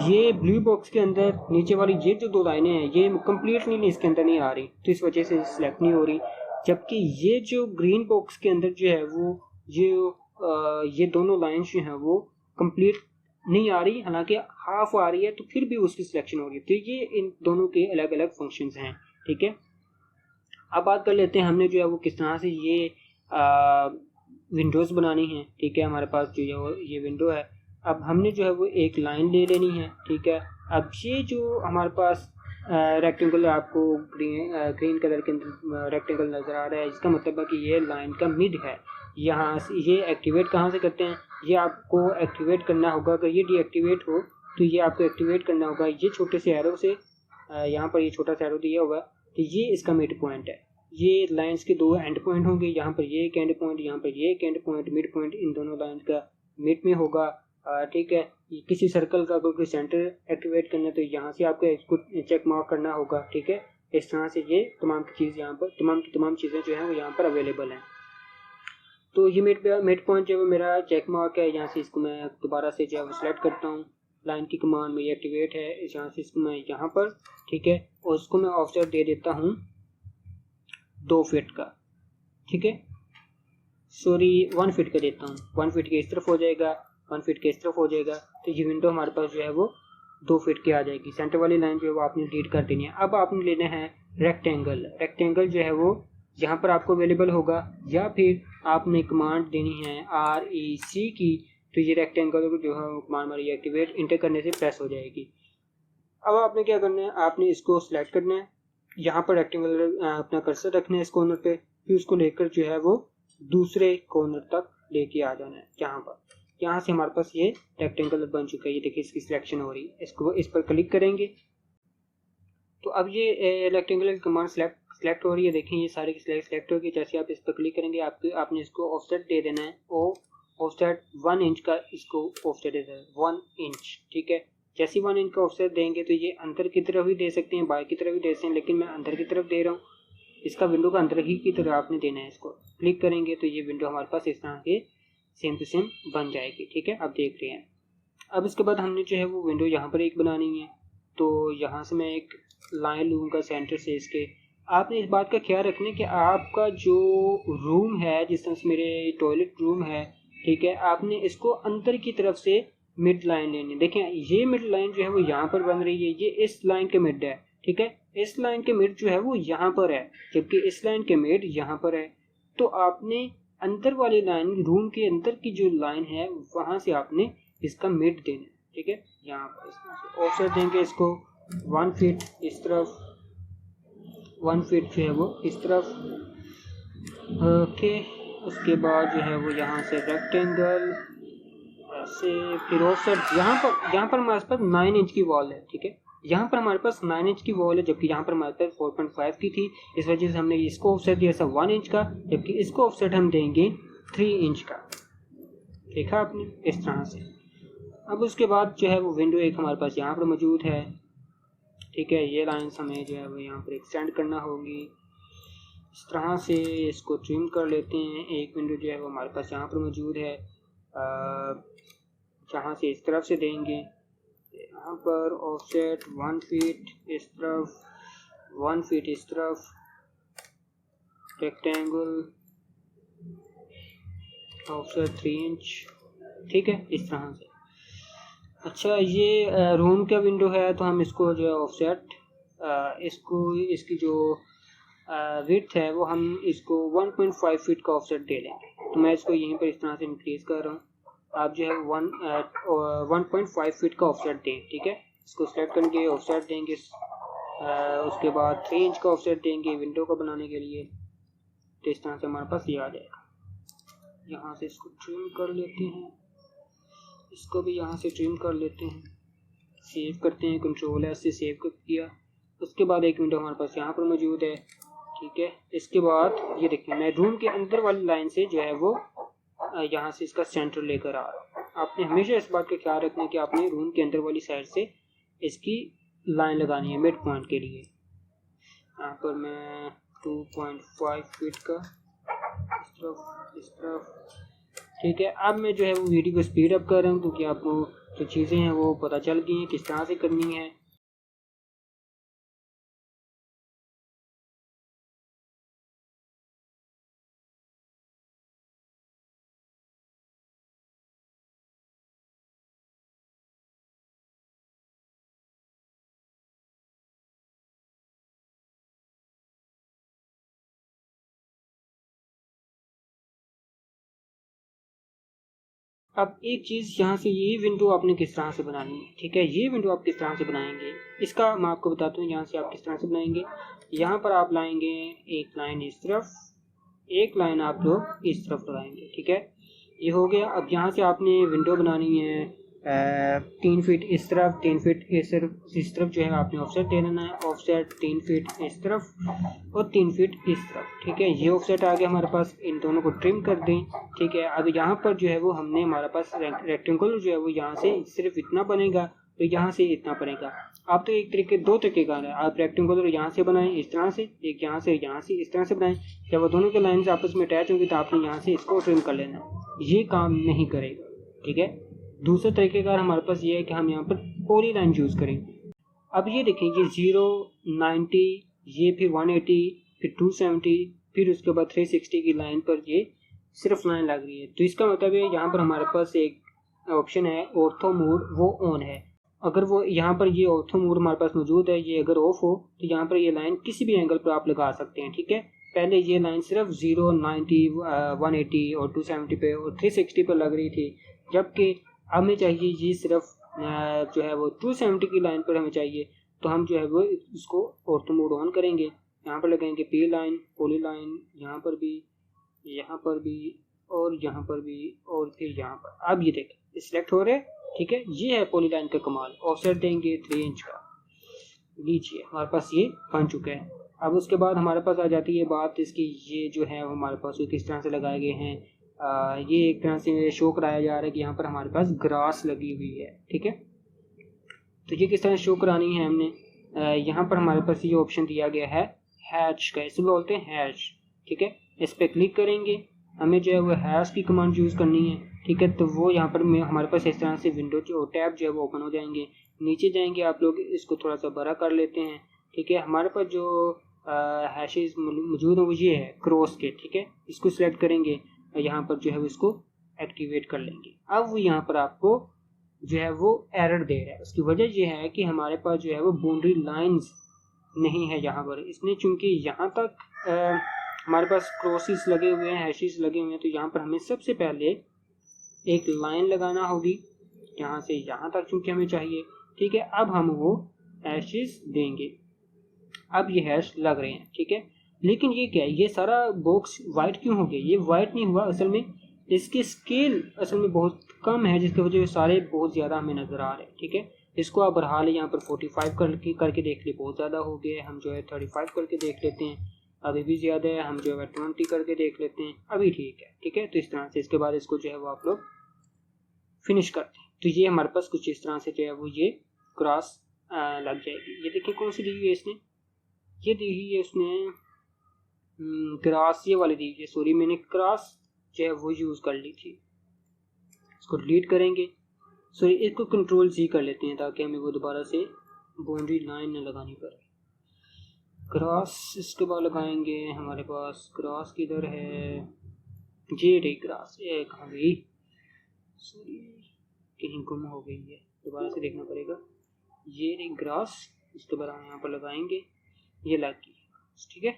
ये ब्लू बॉक्स के अंदर नीचे वाली ये जो दो लाइनें हैं ये कम्प्लीटली इसके अंदर नहीं आ रही, तो इस वजह से सिलेक्ट नहीं हो रही। जबकि ये जो ग्रीन बॉक्स के अंदर जो है वो ये दोनों लाइंस जो हैं वो कंप्लीट नहीं आ रही, हालांकि हाफ आ रही है, तो फिर भी उसकी सिलेक्शन हो रही है। तो ये इन दोनों के अलग अलग फंक्शंस हैं। ठीक है, अब बात कर लेते हैं हमने जो है वो किस तरह से ये विंडोज़ बनानी है। ठीक है, हमारे पास जो है वो ये विंडो है। अब हमने जो है वो एक लाइन ले लेनी है। ठीक है, अब ये जो हमारे पास रेक्टेंगल आपको ग्रीन कलर के अंदर रेक्टेंगल नज़र आ रहा है, इसका मतलब है कि ये लाइन का मिड है। यहाँ से ये एक्टिवेट कहाँ से करते हैं, ये आपको एक्टिवेट करना होगा। अगर ये डीएक्टिवेट हो तो ये आपको एक्टिवेट करना होगा ये छोटे से एरो से। यहाँ पर ये छोटा सा एरो दिया हुआ है, तो ये इसका मिड पॉइंट है। ये लाइंस के दो एंड पॉइंट होंगे, यहाँ पर ये एक एंड पॉइंट, यहाँ पर ये एक and point, mid point in दोनों लाइंस का मिड में होगा। ठीक है, किसी सर्कल का कोई सेंटर एक्टिवेट करना है तो यहाँ से आपको इसको चेक मार्क करना होगा। ठीक है, इस तरह से ये तमाम की चीज़ यहाँ पर तमाम चीज़ें जो हैं वो यहाँ पर अवेलेबल हैं। तो ये मिड पॉइंट जो है मेरा चेक मार्क है, यहाँ से इसको मैं दोबारा से जो है वो सिलेक्ट करता हूँ। लाइन की कमांड में ये एक्टिवेट है, यहाँ से इसको मैं यहाँ पर, ठीक है, और उसको मैं ऑफसेट दे देता हूँ 2 फीट का। ठीक है, सॉरी 1 फीट का देता हूँ। 1 फीट के इस तरफ हो जाएगा, 1 फीट के इस तरफ हो जाएगा, तो ये विंडो हमारे पास जो है वो 2 फीट की आ जाएगी। सेंटर वाली लाइन जो है वो आपने डिलीट कर देनी है। अब आपने लेना है रेक्टेंगल जो है वो यहाँ पर आपको अवेलेबल होगा, या फिर आपने कमांड देनी है REC की, तो ये रेक्टेंगल जो है कमांड हमारी एक्टिवेट इंटर करने से प्रेस हो जाएगी। अब आपने क्या करना है, आपने इसको सिलेक्ट करना है, यहाँ पर रेक्टेंगल अपना कर्सर रखना है इस कॉर्नर पे, फिर उसको लेकर जो है वो दूसरे कॉर्नर तक लेके आ जाना है। यहाँ से हमारे पास ये रेक्टेंगल बन चुका है। ये देखिए इसकी सिलेक्शन हो रही है, इसको इस पर क्लिक करेंगे तो अब ये रेक्टेंगुलर कमांड सेलेक्ट हो रही है। देखें ये सारे सेलेक्ट होगी। जैसे आप इस पर क्लिक करेंगे आपने इसको ऑफसेट दे देना है, ऑफसेट 1 इंच का इसको ऑफसेट दे देना है 1 इंच। ठीक है, जैसे 1 इंच का ऑफसेट देंगे तो ये अंदर की तरफ भी दे सकते हैं, बाहर की तरफ भी दे सकते हैं, लेकिन मैं अंदर की तरफ दे रहा हूँ। इसका विंडो का अंदर ही की तरफ आपने देना है। इसको क्लिक करेंगे तो ये विंडो हमारे पास इस तरह के सेम टू सेम बन जाएगी। ठीक है, आप देख रहे हैं। अब इसके बाद हमने जो है वो विंडो यहाँ पर एक बनानी है, तो यहाँ से मैं एक लाइन लूँगा सेंटर से इसके। आपने इस बात का ख्याल रखना कि आपका जो रूम है, जिस तरह से मेरे टॉयलेट रूम है, ठीक है, आपने इसको अंदर की तरफ से मिड लाइन लेनी है। देखें ये मिड लाइन जो है वो यहाँ पर बन रही है, ये इस लाइन के मिड है, ठीक है, इस लाइन के मिड जो है वो यहाँ पर है, जबकि इस लाइन के मिड यहाँ पर है। तो आपने अंदर वाली लाइन, रूम के अंदर की जो लाइन है वहां से आपने इसका मिड देना है, ठीक है। यहाँ पर इस तरह से ऑफसेट देंगे इसको 1 फीट इस तरफ, 1 फीट जो है वो इस तरफ, ओके। उसके बाद जो है वो यहाँ से रेक्टेंगल ऐसे, फिर ऑफसेट यहाँ पर हमारे पास 9 इंच की वॉल है, ठीक है, यहाँ पर हमारे पास 9 इंच की वॉल है, जबकि यहाँ पर हमारे पास 4.5 की थी। इस वजह से हमने इसको ऑफसेट दिया था 1 इंच का, जबकि इसको ऑफसेट हम देंगे 3 इंच का। देखा आपने इस तरह से। अब उसके बाद जो है वो विंडो एक हमारे पास यहाँ पर मौजूद है, ठीक है। ये लाइन्स हमें जो है वो यहाँ पर एक्सटेंड करना होगी। इस तरह से इसको ट्रिम कर लेते हैं। एक विंडो जो है वो हमारे पास यहाँ पर मौजूद है, जहाँ से इस तरफ से देंगे, यहाँ पर ऑफसेट 1 फीट इस तरफ, 1 फीट इस तरफ, रेक्टेंगल ऑफसेट 3 इंच, ठीक है, इस तरह से। अच्छा, ये रूम का विंडो है, तो हम इसको जो है ऑफसेट इसको, इसकी जो विड्थ है वो हम इसको 1.5 फीट का ऑफसेट दे देंगे। तो मैं इसको यहीं पर इस तरह से इंक्रीज कर रहा हूँ। आप जो है 1.5 फीट का ऑफसेट दें, ठीक है। इसको सेलेक्ट करके ऑफसेट देंगे, उसके बाद 3 इंच का ऑफसेट देंगे विंडो को बनाने के लिए। तो इस तरह से हमारे पास ये आ जाएगा। यहाँ से इसको ट्रिम कर लेते हैं, इसको भी यहाँ से ट्रिम कर लेते हैं, सेव करते हैं, कंट्रोल एस से सेव कर दिया। उसके बाद एक विंडो हमारे पास यहाँ पर मौजूद है, ठीक है। इसके बाद ये देखिए, मैं रूम के अंदर वाली लाइन से जो है वो यहाँ से इसका सेंटर लेकर आ रहा हूँ। आपने हमेशा इस बात का ख्याल रखना है कि आपने रूम के अंदर वाली साइड से इसकी लाइन लगानी है मिड पॉइंट के लिए। यहाँ पर मैं 2.5 फीट का इस तरफ, ठीक है। अब मैं जो है वो वीडियो को स्पीड अप कर रहा हूँ, क्योंकि आपको जो चीज़ें हैं वो पता चल गई हैं किस तरह से करनी है। अब एक चीज़ यहाँ से, ये विंडो आपने किस तरह से बनानी है, ठीक है। ये विंडो आप किस तरह से बनाएंगे इसका मैं आपको बताता हूँ। यहाँ से आप किस तरह से बनाएंगे, यहाँ पर आप लाएंगे एक लाइन इस तरफ, एक लाइन आप लोग इस तरफ लगाएंगे, ठीक है। ये हो गया। अब यहाँ से आपने विंडो बनानी है 3 फीट इस तरफ, 3 फीट इस तरफ जो है आपने ऑफसेट दे देना है। ऑफसेट 3 फीट इस तरफ और 3 फीट इस तरफ, ठीक है। ये ऑफसेट आ गया हमारे पास। इन दोनों को ट्रिम कर दें, ठीक है। अब यहाँ पर जो है वो हमने हमारे पास रेक्टेंगल जो है वो यहाँ से सिर्फ इतना बनेगा, तो यहाँ से इतना बनेगा। आप तो एक तरीके, दो तरीके का है, आप रेक्टेंगल यहाँ से बनाएं इस तरह से, एक यहाँ से इस तरह से बनाएं। जब वो दोनों के लाइन आपस में अटैच होंगी तो आपने यहाँ से इसको ट्रिम कर लेना। ये काम नहीं करेगा, ठीक है। दूसरा तरीकेकार हमारे पास ये है कि हम यहाँ पर पॉली लाइन यूज़ करेंगे। अब ये देखें, ये 0, 90, ये फिर 180, फिर 270, फिर उसके बाद 360 की लाइन पर ये सिर्फ लाइन लग रही है। तो इसका मतलब है यहाँ पर हमारे पास एक ऑप्शन है ऑर्थो मोड, वो ऑन है। अगर वो यहाँ पर ये ऑर्थो मोड हमारे पास मौजूद है, ये अगर ऑफ हो तो यहाँ पर ये लाइन किसी भी एंगल पर आप लगा सकते हैं, ठीक है। पहले ये लाइन सिर्फ 0, 90, 180 और 270 पे और 360 पर लग रही थी, जबकि हमें चाहिए ये सिर्फ जो है वो 270 की लाइन पर हमें चाहिए। तो हम जो है वो इसको ऑर्थो मोड ऑन करेंगे। यहाँ पर लगाएंगे पी लाइन, पॉली लाइन, यहाँ पर भी, यहाँ पर भी और यहाँ पर भी और फिर यहाँ पर। अब ये देखें सिलेक्ट हो रहे, ठीक है। ये है पॉली लाइन का कमाल। ऑफसेट देंगे 3 इंच का, लीजिए हमारे पास ये बन चुका है। अब उसके बाद हमारे पास आ जाती है बात इसकी, ये जो है हमारे पास वो किस तरह से लगाए गए हैं। ये एक तरह से शो कराया जा रहा है कि यहाँ पर हमारे पास ग्रास लगी हुई है, ठीक है। तो ये किस तरह शो करानी है हमने, यहाँ पर हमारे पास ये ऑप्शन दिया गया है हैच का, इसे बोलते हैं हैच, ठीक है। इस पर क्लिक करेंगे, हमें जो है वो हैश की कमांड यूज़ करनी है, ठीक है। तो वो यहाँ पर हमारे पास इस तरह से विंडो जो टैब जो है वो ओपन हो जाएंगे। नीचे जाएंगे, आप लोग इसको थोड़ा सा बड़ा कर लेते हैं, ठीक है। हमारे पास जो हैशेस मौजूद है वो ये है क्रॉस के, ठीक है। इसको सिलेक्ट करेंगे, यहाँ पर जो है इसको एक्टिवेट कर लेंगे। अब वो यहाँ पर आपको जो है वो एरर दे रहा है। उसकी वजह ये है कि हमारे पास जो है वो बाउंड्री लाइंस नहीं है यहाँ पर। इसने चूंकि यहाँ तक हमारे पास क्रॉसेस लगे हुए हैं, हैशेस लगे हुए हैं, तो यहाँ पर हमें सबसे पहले एक लाइन लगाना होगी यहाँ से यहाँ तक, चूंकि हमें चाहिए। ठीक है, अब हम वो हैशेस देंगे। अब ये हैश लग रहे हैं, ठीक है। लेकिन ये क्या है, ये सारा बॉक्स वाइट क्यों हो गया? ये वाइट नहीं हुआ, असल में इसकी स्केल असल में बहुत कम है, जिसकी वजह से सारे बहुत ज़्यादा हमें नज़र आ रहे हैं। ठीक है, इसको आप बढ़ा ले, यहाँ पर 45 करके देख ले, बहुत ज़्यादा हो गए। हम जो है 35 करके देख लेते हैं, अभी भी ज़्यादा है। हम जो है 20 करके देख लेते हैं, अभी ठीक है। ठीक है, तो इस तरह से इसके बाद इसको जो है वो आप लोग फिनिश करते हैं। तो ये हमारे पास कुछ इस तरह से जो है वो ये क्रॉस लग जाएगी। ये देखिए कौन सी दी हुई है इसने, ये दी हुई है उसने क्रॉस, ये वाली दी हुई है। सॉरी, मैंने क्रॉस जो है वो यूज़ कर ली थी। इसको डिलीट करेंगे। सॉरी, इसको कंट्रोल C कर लेते हैं ताकि हमें वो दोबारा से बाउंड्री लाइन न लगानी पड़े। क्रॉस इसके बाद लगाएंगे। हमारे पास क्रॉस किधर है? ये रही क्रॉस, ये कहाँ गई? सॉरी, कहीं गुम हो गई है, दोबारा से देखना पड़ेगा। ये रही क्रॉस, इसके बाद हम यहाँ पर लगाएंगे, ये लग गई। ठीक है,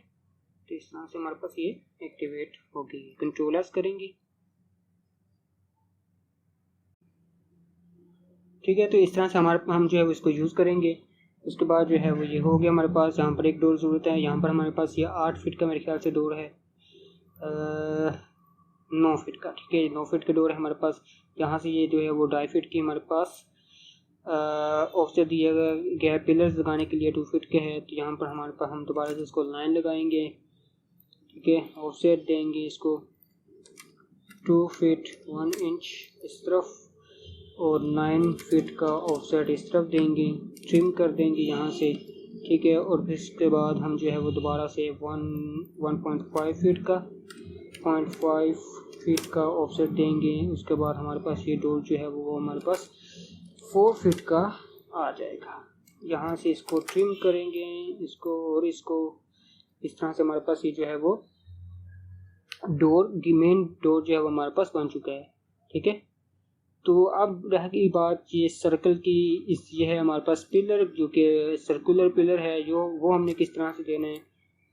तो इस तरह से हमारे पास ये एक्टिवेट हो गई। कंट्रोल S करेंगे। ठीक है, तो इस तरह से हम जो है इसको यूज़ करेंगे। उसके बाद जो है वो ये हो गया हमारे पास। यहाँ पर एक डोर ज़रूरत है। यहाँ पर हमारे पास ये 8 फीट का मेरे ख्याल से डोर है, 9 फीट का। ठीक है, 9 फीट का डोर है हमारे पास। यहाँ से ये जो है वो 2.5 फीट की हमारे पास ऑफसेट दिया गया। पिलर्स लगाने के लिए 2 फीट के है। तो यहाँ पर हमारे पास हम दोबारा से इसको लाइन लगाएंगे। ठीक है, ऑफसेट देंगे इसको 2 फीट 1 इंच इस तरफ, और 9 फीट का ऑफसेट इस तरफ देंगे। ट्रिम कर देंगे यहाँ से। ठीक है, और फिर इसके बाद हम जो है वो दोबारा से 1.5 फीट का 0.5 फीट का ऑफसेट देंगे। उसके बाद हमारे पास ये डोर जो है वो हमारे पास 4 फीट का आ जाएगा। यहाँ से इसको ट्रिम करेंगे, इसको और इसको। इस तरह से हमारे पास ये जो है वो डोर, मेन डोर जो है वो हमारे पास बन चुका है। ठीक है, तो अब रह गई बात ये सर्कल की। ये है हमारे पास पिलर, जो कि सर्कुलर पिलर है, जो वो हमने किस तरह से देना है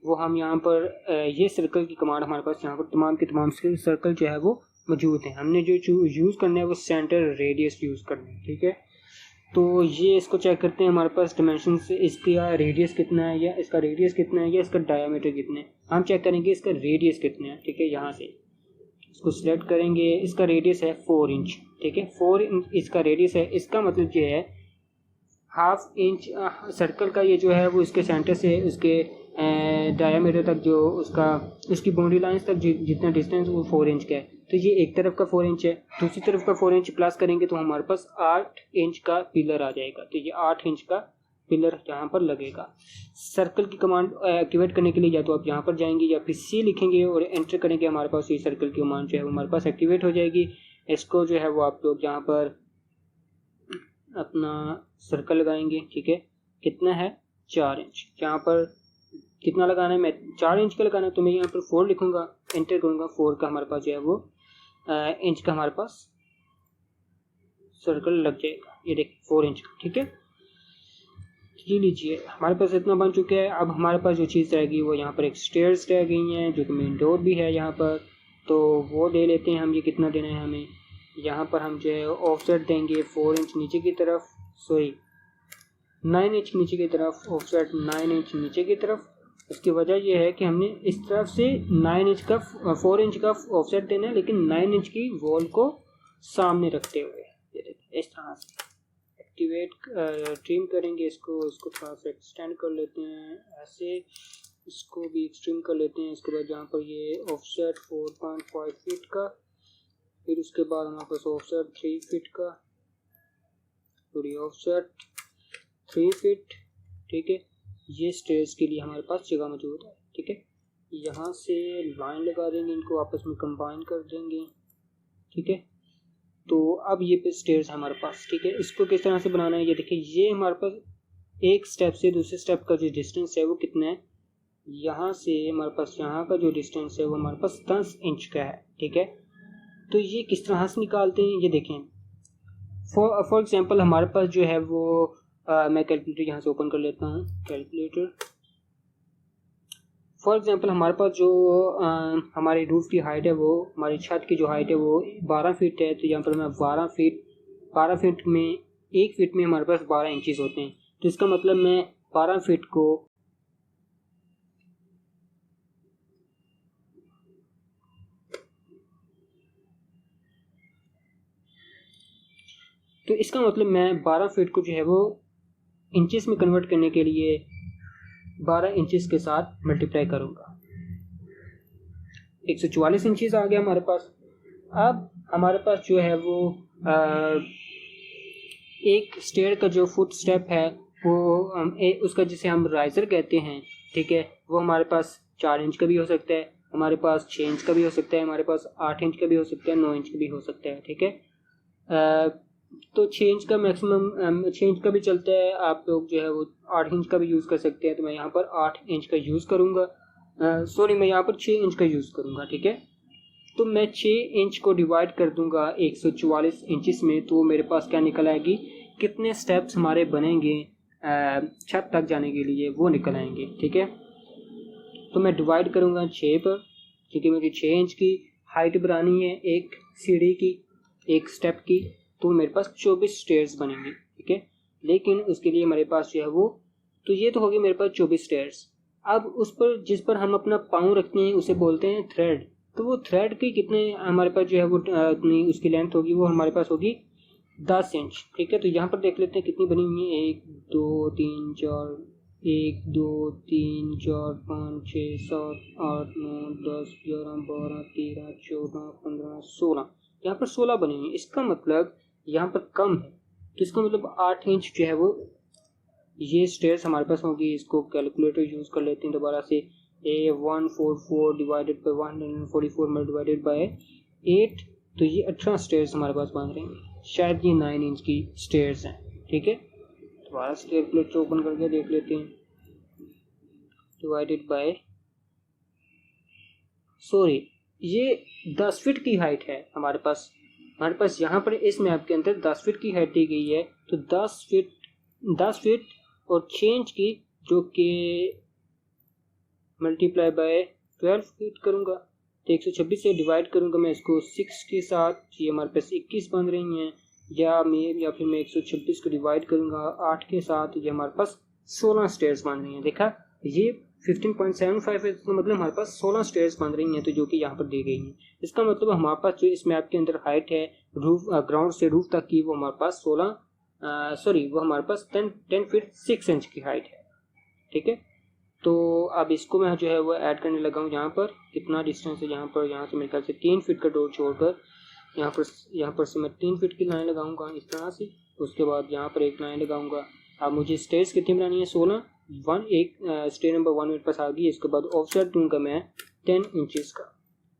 वो हम यहाँ पर ये सर्कल की कमांड हमारे पास यहाँ पर तमाम के तमाम सर्कल जो है वो मौजूद है। हमने जो यूज़ करना है वो सेंटर रेडियस यूज़ करना है। ठीक है, तो ये इसको चेक करते हैं हमारे पास डिमेंशन से, इसका रेडियस कितना है, या इसका रेडियस कितना है, या इसका डायमीटर कितना है। हम चेक करेंगे इसका रेडियस कितना है। ठीक है, यहाँ से इसको सिलेक्ट करेंगे। इसका रेडियस है 4 इंच। ठीक है, 4 इंच इसका रेडियस है। इसका मतलब ये है हाफ इंच सर्कल का ये जो है वो इसके सेंटर से उसके डायमीटर तक, जो उसकी बाउंड्री लाइंस तक जितना डिस्टेंस वो 4 इंच का है। तो ये एक तरफ का 4 इंच है, दूसरी तरफ का 4 इंच प्लस करेंगे तो हमारे पास 8 इंच का पिलर आ जाएगा। तो ये 8 इंच का पिलर यहाँ पर लगेगा। सर्कल की कमांड एक्टिवेट करने के लिए या तो आप यहाँ पर जाएंगे या फिर C लिखेंगे और एंटर करेंगे। हमारे पास ये सर्कल की कमांड जो है हमारे पास एक्टिवेट हो जाएगी। इसको जो है वो आप लोग यहाँ पर अपना सर्कल लगाएंगे। ठीक है, कितना है? 4 इंच। यहाँ पर कितना लगाना है? मैं 4 इंच का लगाना है, तो मैं यहाँ पर 4 लिखूंगा, एंटर करूँगा। 4 का हमारे पास जो है वो इंच का हमारे पास सर्कल लग जाएगा। ये देखिए 4 इंच का। ठीक है, ये लीजिए हमारे पास इतना बन चुका है। अब हमारे पास जो चीज़ रहेगी वो यहाँ पर एक स्टेयर्स रह गई हैं, जो कि मेन डोर भी है यहाँ पर, तो वो दे लेते हैं हम। ये कितना देना है हमें? यहाँ पर हम जो है ऑफसेट देंगे 4 इंच नीचे की तरफ, सॉरी 9 इंच नीचे की तरफ, ऑफसेट 9 इंच नीचे की तरफ। इसकी वजह यह है कि हमने इस तरफ से 9 इंच का 4 इंच का ऑफसेट देना है, लेकिन 9 इंच की वॉल को सामने रखते हुए। ये देखिए इस तरह से एक्टिवेट ट्रिम करेंगे इसको थोड़ा सा एक्सटेंड कर लेते हैं ऐसे, इसको भी एक्सट्रीम कर लेते हैं। इसके बाद यहाँ पर ये ऑफसेट 4.5 फीट का, फिर उसके बाद हमारे पास ऑफसेट 3 फीट का, पूरी ऑफसेट 3 फीट। ठीक है, ये स्टेयर्स के लिए हमारे पास जगह मौजूद है। ठीक है, यहाँ से लाइन लगा देंगे, इनको आपस में कंबाइन कर देंगे। ठीक है, तो अब ये पे स्टेयर्स है हमारे पास। ठीक है, इसको किस तरह से बनाना है ये देखिए। ये हमारे पास एक स्टेप से दूसरे स्टेप का जो डिस्टेंस है वो कितना है? यहाँ से हमारे पास यहाँ का जो डिस्टेंस है वो हमारे पास 10 इंच का है। ठीक है, तो ये किस तरह से निकालते हैं ये देखें। फॉर एग्जांपल हमारे पास जो है वो मैं कैलकुलेटर यहाँ से ओपन कर लेता हूँ। कैलकुलेटर फॉर एग्जांपल हमारे पास जो हमारी रूफ की हाइट है, वो हमारी छत की जो हाइट है वो 12 फीट है। तो यहाँ पर मैं 12 फीट में 1 फीट में हमारे पास 12 इंचेस होते हैं। तो इसका मतलब मैं 12 फीट को मैं 12 फीट को जो है वो इंचेस में कन्वर्ट करने के लिए 12 इंचेस के साथ मल्टीप्लाई करूँगा। 144 इंचेस आ गया हमारे पास। अब हमारे पास जो है वो एक स्टेयर का जो फुट स्टेप है वो उसका जिसे हम राइजर कहते हैं, ठीक है, वो हमारे पास 4 इंच का भी हो सकता है, हमारे पास 6 इंच का भी हो सकता है, हमारे पास 8 इंच का भी हो सकता है, 9 इंच का भी हो सकता है, ठीक है। तो 6 इंच का मैक्सिमम 6 इंच का भी चलता है। आप लोग जो है वो 8 इंच का भी यूज़ कर सकते हैं। तो मैं यहाँ पर 8 इंच का यूज़ करूँगा। मैं यहाँ पर 6 इंच का यूज़ करूँगा, ठीक है। तो मैं 6 इंच को डिवाइड कर दूंगा 144 इंचेस में, तो मेरे पास क्या निकल आएगी, कितने स्टेप्स हमारे बनेंगे छत तक जाने के लिए, वो निकल आएंगे, ठीक है। तो मैं डिवाइड करूँगा 6 पर, क्योंकि मुझे 6 इंच की हाइट बनानी है एक सीढ़ी की, एक स्टेप की। तो मेरे पास 24 स्टेयर्स बनेंगे, ठीक है। लेकिन उसके लिए मेरे पास जो है वो, तो ये तो होगी मेरे पास 24 स्टेयर्स। अब उस पर जिस पर हम अपना पाँव रखते हैं उसे बोलते हैं थ्रेड। तो वो थ्रेड की कितने हमारे पास जो है वो उतनी उसकी लेंथ होगी, वो हमारे पास होगी 10 इंच, ठीक है। तो यहाँ पर देख लेते हैं कितनी बनी हुई है। 1 2 3 4 1 2 3 4 5 6 7 8 9 10 11 12 13 14 15 16, यहाँ पर 16 बनी हुई है। इसका मतलब यहाँ पर कम है, तो इसका मतलब 8 इंच जो है वो ये स्टेयर्स हमारे पास होगी। इसको कैलकुलेटर यूज कर लेते हैं दोबारा से। 144 डिवाइडेड बाई 144 डिवाइडेड बाई 8, तो ये 18 स्टेयर्स हमारे पास बन रही हैं। शायद ये 9 इंच की स्टेयर्स हैं, ठीक है। दोबारा से कैलकुलेटर ओपन करके देख लेते हैं। डिवाइडेड बाय, सॉरी, ये 10 फीट की हाइट है हमारे पास यहाँ पर इस मैप के अंदर 10 फीट की हाइट दी गई है। तो 10 फीट और 6 इंच की, जो कि मल्टीप्लाई बाय 12 फीट करूँगा, तो 126 से डिवाइड करूँगा मैं इसको 6 के साथ, ये हमारे पास 21 बन रही हैं। या फिर मैं 126 को डिवाइड करूँगा 8 के साथ, ये हमारे पास 16 स्टेयर्स बन रही हैं। देखा, ये 15.75 है, तो मतलब हमारे पास 16 स्टेयर्स बन रही हैं, तो जो कि यहाँ पर दी गई हैं। इसका मतलब हमारे पास जो इस मैप के अंदर हाइट है रूफ ग्राउंड से रूफ तक की, वो हमारे पास वो हमारे पास 10 फीट 6 इंच की हाइट है, ठीक है। तो अब इसको मैं जो है वो ऐड करने लगा हूँ। यहाँ पर कितना डिस्टेंस है, यहाँ से मेरे ख्याल से 3 फीट का डोर छोड़कर यहाँ पर से मैं 3 फीट की लाइन लगाऊंगा इस तरह से। उसके बाद यहाँ पर एक लाइन लगाऊंगा। अब मुझे स्टेयर्स कितनी बनानी है, 16। एक स्टेयर नंबर 1 मेरे पास आ गई। इसके बाद ऑफसेट दूंगा मैं 10 इंचेस का,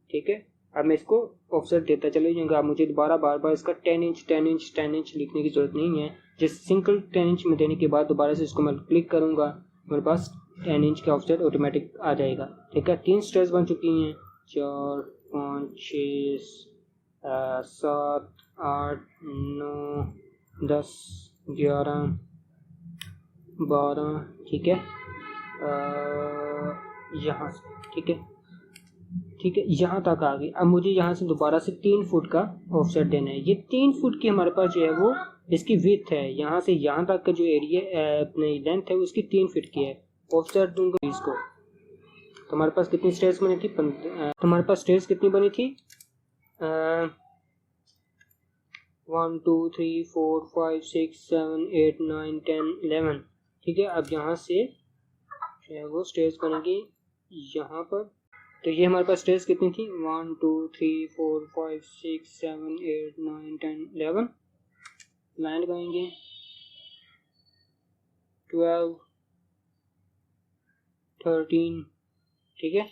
ठीक है। अब मैं इसको ऑफसेट देता चले जाऊँगा। अब मुझे दोबारा बार इसका 10 इंच लिखने की जरूरत नहीं है। जिस सिंगल 10 इंच में देने के बाद दोबारा से इसको मैं क्लिक करूँगा, मेरे पास 10 इंच का ऑफसेट ऑटोमेटिक आ जाएगा, ठीक है। 3 स्टेयर्स बन चुकी हैं, 4 5 6 7 8 9 10 11 12, ठीक है। यहाँ से ठीक है यहाँ तक आ गई। अब मुझे यहाँ से दोबारा से 3 फुट का ऑफसेट देना है। ये 3 फुट की हमारे पास जो है वो इसकी विड्थ है। यहाँ से यहाँ तक का जो एरिया अपनी लेंथ है उसकी 3 फीट की है। ऑफसेट दूंगा इसको। तो हमारे पास कितनी स्टेयर्स बनी थी, तो हमारे पास स्टेयर्स कितनी बनी थी, 1 2 3 4 5 6 7 8 9 10 11, ठीक है। अब यहाँ से जो है वो स्टेयर्स बनेगी यहाँ पर। तो ये हमारे पास स्टेयर्स कितनी थी, 1 2 3 4 5 6 7 8 9 10 11, लाइन लगाएंगे 12 13, ठीक है।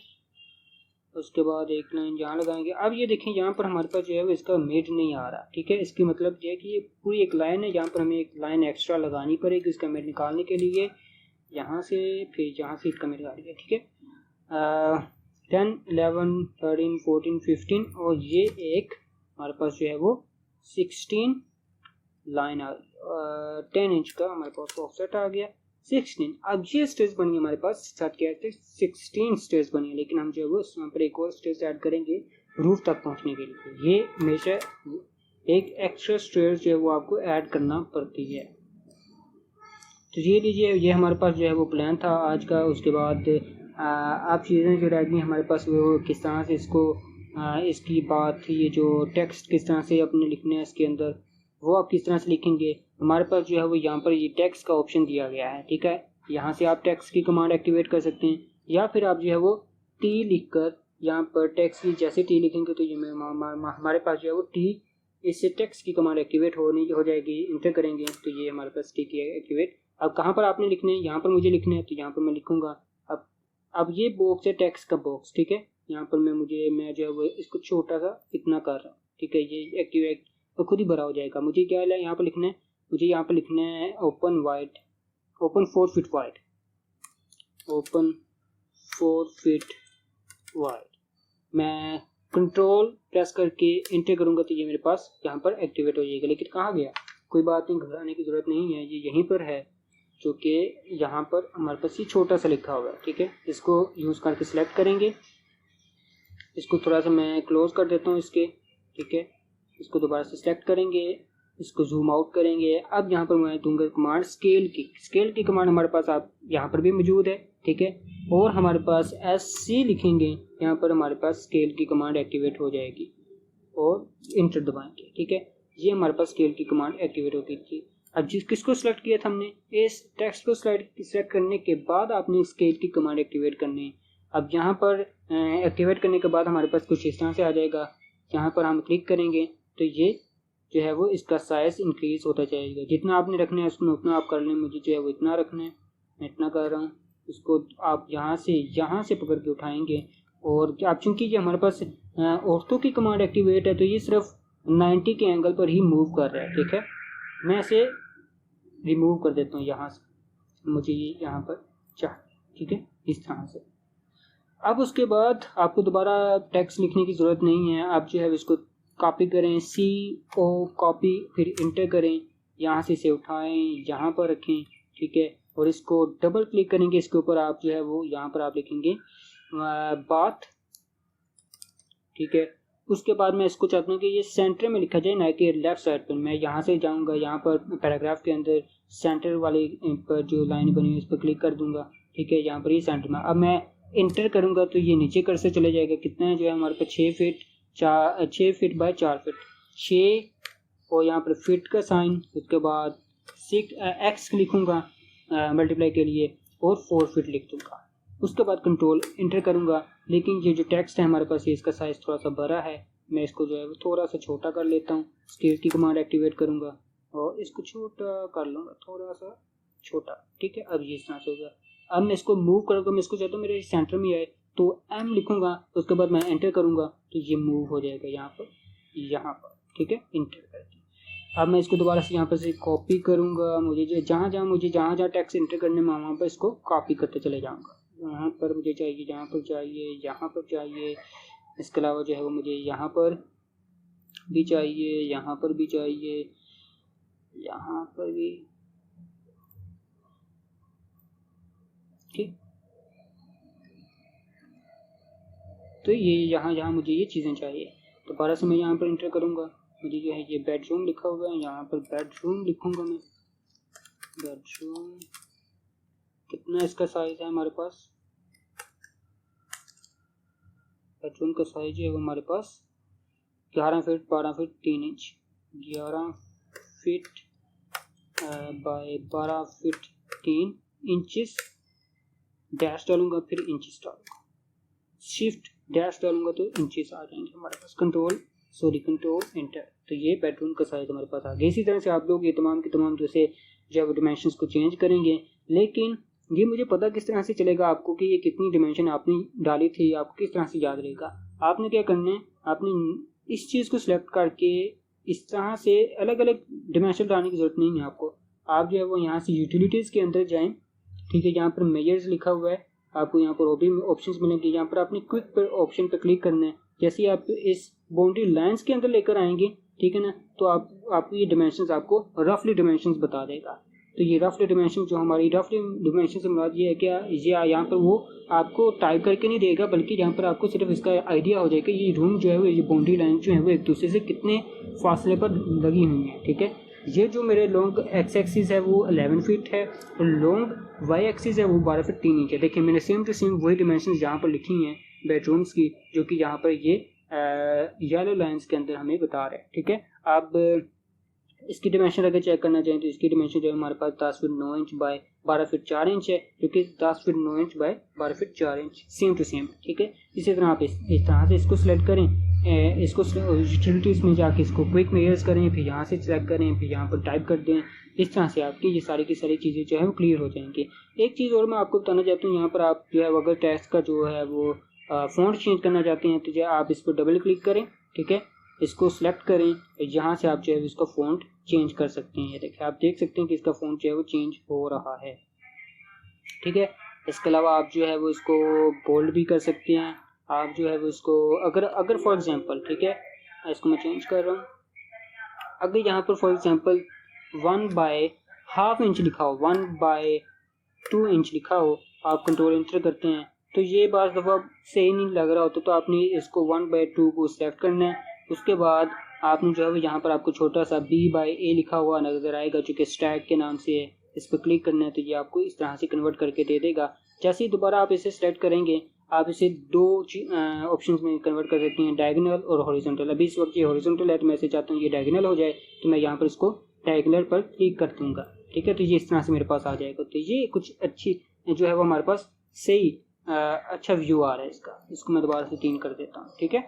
उसके बाद एक लाइन यहाँ लगाएंगे। अब ये देखें यहाँ पर हमारे पास जो है वो इसका मिड नहीं आ रहा, ठीक है। इसकी मतलब ये है कि ये पूरी एक लाइन है, यहाँ पर हमें एक लाइन एक्स्ट्रा लगानी पड़ेगी इसका मिड निकालने के लिए। यहाँ से फिर यहाँ से इसका मिड निकालिए, ठीक है। 10 11 13 14 15 और ये एक हमारे पास जो है वो 16 लाइन 10 इंच का हमारे पास ऑफसेट आ गया 16। अब ये स्टेज बनी हमारे पास साथ क्या है 16 स्टेज बनी है, लेकिन हम जो है वो यहाँ पर एक और स्टेज ऐड करेंगे रूफ तक पहुँचने के लिए। ये हमेशा एक एक्स्ट्रा स्टेज जो है वो आपको ऐड करना पड़ती है। तो ये लीजिए, ये हमारे पास जो है वो प्लान था आज का। उसके बाद आप चीज़ें जो रह गई हमारे पास वो किस तरह से इसको इसकी बात, ये जो टेक्स्ट किस तरह से अपने लिखने हैं इसके अंदर, वो आप किस तरह से लिखेंगे। हमारे पास जो है वो यहाँ पर ये टेक्स्ट का ऑप्शन दिया गया है, ठीक है। यहाँ से आप टेक्स्ट की कमांड एक्टिवेट कर सकते हैं, या फिर आप जो है वो टी लिख कर यहाँ पर टेक्स्ट की जैसे टी लिखेंगे तो ये हमारे पास जो है वो टी, इससे टेक्स्ट की कमांड एक्टिवेट हो जाएगी। इंटर करेंगे तो ये हमारे पास टी की एक्टिवेट। अब कहाँ पर आपने लिखने हैं, यहाँ पर मुझे लिखने हैं तो यहाँ पर मैं लिखूंगा। अब ये बॉक्स है टेक्स्ट का बॉक्स, ठीक है। यहाँ पर मैं जो है वो इसको छोटा सा इतना कर रहा हूँ, ठीक है। ये एक्टिवेट तो खुद ही भरा हो जाएगा। मुझे क्या है यहाँ पर लिखना है, मुझे यहाँ पर लिखना है open 4 feet wide, open 4 feet wide. मैं कंट्रोल प्रेस करके इंटर करूँगा तो ये मेरे पास यहाँ पर एक्टिवेट हो जाएगा। लेकिन कहाँ गया, कोई बात नहीं, घबराने की ज़रूरत नहीं है, ये यहीं पर है, जो कि यहाँ पर हमारे पास ये छोटा सा लिखा हुआ है, ठीक है। इसको यूज़ करके सिलेक्ट करेंगे, इसको थोड़ा सा मैं क्लोज कर देता हूँ इसके, ठीक है। इसको दोबारा से सिलेक्ट करेंगे, इसको जूम आउट करेंगे। अब यहाँ पर मैं दूंगा कमांड स्केल की कमांड हमारे पास आप यहाँ पर भी मौजूद है, ठीक है। और हमारे पास SC लिखेंगे, यहाँ पर हमारे पास स्केल की कमांड एक्टिवेट हो जाएगी और इंटर दबाएंगे, ठीक है। ये हमारे पास स्केल की कमांड एक्टिवेट हो गई थी। अब किसको सिलेक्ट किया था हमने, इस टेक्स्ट को सिलेक्ट करने के बाद आपने स्केल की कमांड एक्टिवेट करनी है। अब यहाँ पर एक्टिवेट करने के बाद हमारे पास कुछ इस तरह से आ जाएगा। यहाँ पर हम क्लिक करेंगे तो ये जो है वो इसका साइज इंक्रीज होता जाएगा। जितना आपने रखना है उसमें उतना आप कर लें। मुझे जो है वो इतना रखना है, मैं इतना कर रहा हूँ। इसको आप यहाँ से पकड़ के उठाएंगे और आप चूँकि ये हमारे पास ऑर्थो की कमांड एक्टिवेट है तो ये सिर्फ 90 के एंगल पर ही मूव कर रहा है, ठीक है। मैं इसे रिमूव कर देता हूँ यहाँ से, मुझे ये यहाँ पर चाहिए, ठीक है, इस तरह से। अब उसके बाद आपको दोबारा टेक्स्ट लिखने की ज़रूरत नहीं है। आप जो है इसको कॉपी करें, CO कॉपी, फिर इंटर करें, यहाँ से इसे उठाएं, यहाँ पर रखें, ठीक है। और इसको डबल क्लिक करेंगे इसके ऊपर, आप जो है वो यहाँ पर आप लिखेंगे बात, ठीक है। उसके बाद मैं इसको चाहता हूँ कि ये सेंटर में लिखा जाए, ना कि लेफ्ट साइड पर। मैं यहाँ से जाऊँगा, यहाँ पर पैराग्राफ के अंदर सेंटर वाली पर जो लाइन बनी है इस पर क्लिक कर दूंगा, ठीक है। यहाँ पर ये सेंटर में। अब मैं इंटर करूँगा तो ये नीचे कर से चले जाएगा। कितना है जो है हमारे पास 6 फीट बाय 4 फीट, 6 और यहाँ पर फिट का साइन, उसके बाद 6x लिखूँगा मल्टीप्लाई के लिए और 4 फीट लिख दूँगा। उसके बाद कंट्रोल इंटर करूँगा। लेकिन ये जो टेक्स्ट है हमारे पास ये इसका साइज़ थोड़ा सा बड़ा है, मैं इसको जो है वो थोड़ा सा छोटा कर लेता हूँ। स्केल की कमांड एक्टिवेट करूँगा और इसको छोटा कर लूँगा, थोड़ा सा छोटा, ठीक है। अब ये इस तरह से होगा। अब मैं इसको मूव करूँगा, मैं इसको चाहता हूँ मेरे सेंटर में आए तो M लिखूँगा, उसके बाद मैं एंटर करूँगा तो ये मूव हो जाएगा यहाँ पर, ठीक है। इंटर करके अब मैं इसको दोबारा से यहाँ पर से कॉपी करूँगा। मुझे जो जहाँ टेक्स्ट इंटर करने में वहाँ पर इसको कॉपी करते चले जाऊँगा। यहाँ पर मुझे चाहिए, यहाँ पर चाहिए, यहाँ पर चाहिए, इसके अलावा जो है वो मुझे यहाँ पर भी चाहिए, यहाँ पर भी चाहिए, यहाँ पर भी, ठीक। तो ये यहाँ मुझे ये चीज़ें चाहिए। दोबारा से मैं यहाँ पर इंटर करूँगा। मुझे जो है ये बेडरूम लिखा हुआ है, यहाँ पर बेडरूम लिखूँगा मैं। बेडरूम कितना इसका साइज है हमारे पास, बेडरूम का साइज है वो हमारे पास 11 feet 12 feet 3 inch, 11 feet by 12 feet 3 inches. Dash डालूंगा, फिर इंचेस डालूंगा, शिफ्ट डैश डालूंगा तो इंचेस आ जाएंगे हमारे पास। कंट्रोल एंटर, तो ये बेडरूम का साइज हमारे पास आ गया। इसी तरह से आप लोग ये तमाम की तमाम जैसे जब डिमेंशंस को चेंज करेंगे, लेकिन ये मुझे पता किस तरह से चलेगा आपको कि ये कितनी डिमेंशन आपने डाली थी, आपको किस तरह से याद रहेगा। आपने क्या करना है, आपने इस चीज़ को सिलेक्ट करके इस तरह से अलग अलग डिमेंशन डालने की जरूरत नहीं है आपको। आप जो है वो यहाँ से यूटिलिटीज़ के अंदर जाएँ, ठीक है। यहाँ पर मेजर्स लिखा हुआ है, आपको यहाँ पर और भी ऑप्शंस मिलेंगे। यहाँ पर आपने क्विक पर ऑप्शन पर क्लिक करना है जैसे आप इस बाउंड्री लाइंस के अंदर लेकर आएंगे, ठीक है ना, तो आपको ये डिमेंशंस आपको रफली डिमेंशंस बता देगा। तो ये रफली डिमेंशन जो हमारी रफली डिमेंशन से मुराद ये है कि ये यहाँ पर वो आपको टाइप करके नहीं देगा, बल्कि यहाँ पर आपको सिर्फ इसका आइडिया हो जाएगा ये रूम जो है वो, ये बाउंड्री लाइन जो है वो एक दूसरे से कितने फासले पर लगी हुई है, ठीक है। ये जो मेरे लॉन्ग एक्स एक्सिस है वो 11 फीट है और लॉन्ग वाई एक्सिस है वो 12 फीट 3 इंच है। देखिए मैंने सेम टू सेम वही डिमेंशन यहाँ पर लिखी हैं बेडरूम्स की, जो कि यहाँ पर ये येलो लाइन्स के अंदर हमें बता रहे हैं, ठीक है। अब इसकी डिमेंशन अगर चेक करना चाहें तो इसकी डिमेंशन जो है हमारे पास 10 feet 9 inch by 12 feet 4 inch है, जो कि 10 feet 9 inch by 12 feet 4 inch same to same, ठीक है। इसी तरह आप इस तरह से इसको सिलेक्ट करें, इसको यूटिलिटीज़ में जाके इसको क्विक मेयर्स करें, फिर यहाँ से सिलेक्ट करें, फिर यहाँ पर टाइप कर दें। इस तरह से आपकी ये सारी की सारी चीज़ें जो है वो क्लियर हो जाएंगी। एक चीज़ और मैं आपको बताना चाहता हूँ, यहाँ पर आप जो है अगर टेक्स्ट का जो है वो फ़ॉन्ट चेंज करना चाहते हैं तो जो आप इस पर डबल क्लिक करें, ठीक है, इसको सिलेक्ट करें, यहाँ से आप जो है इसका फ़ॉन्ट चेंज कर सकते हैं। ये देखिए आप देख सकते हैं कि इसका फ़ॉन्ट जो है वो चेंज हो रहा है, ठीक है। इसके अलावा आप जो है वो इसको बोल्ड भी कर सकते हैं। आप जो है वो इसको अगर फॉर एग्जांपल, ठीक है, इसको मैं चेंज कर रहा हूँ, अगर यहाँ पर फॉर एग्जांपल 1/2 इंच लिखा हो, 1/2 इंच लिखा हो, आप कंट्रोल एंटर करते हैं तो ये बार दफ़ा सही नहीं लग रहा होता, तो आपने इसको 1/2 को सिलेक्ट करना है। उसके बाद आपने जो है वो यहाँ पर आपको छोटा सा B/A लिखा हुआ नज़र आएगा जो कि स्टैक के नाम से है, इस पर क्लिक करना है तो ये आपको इस तरह से कन्वर्ट करके दे देगा। जैसे ही दोबारा आप इसे सेलेक्ट करेंगे आप इसे दो ऑप्शंस में कन्वर्ट कर सकते हैं, डायगोनल और हॉरिजॉन्टल। अभी इस वक्त ये हॉरिजॉन्टल है तो मैं इसे चाहता हूँ ये डायगोनल हो जाए, तो मैं यहाँ पर इसको डायगोनल पर क्लिक कर दूँगा, ठीक है। तो ये इस तरह से मेरे पास आ जाएगा। तो ये कुछ अच्छी जो है वो हमारे पास सही अच्छा व्यू आ रहा है इसको मैं दोबारा से 3 कर देता हूँ, ठीक है।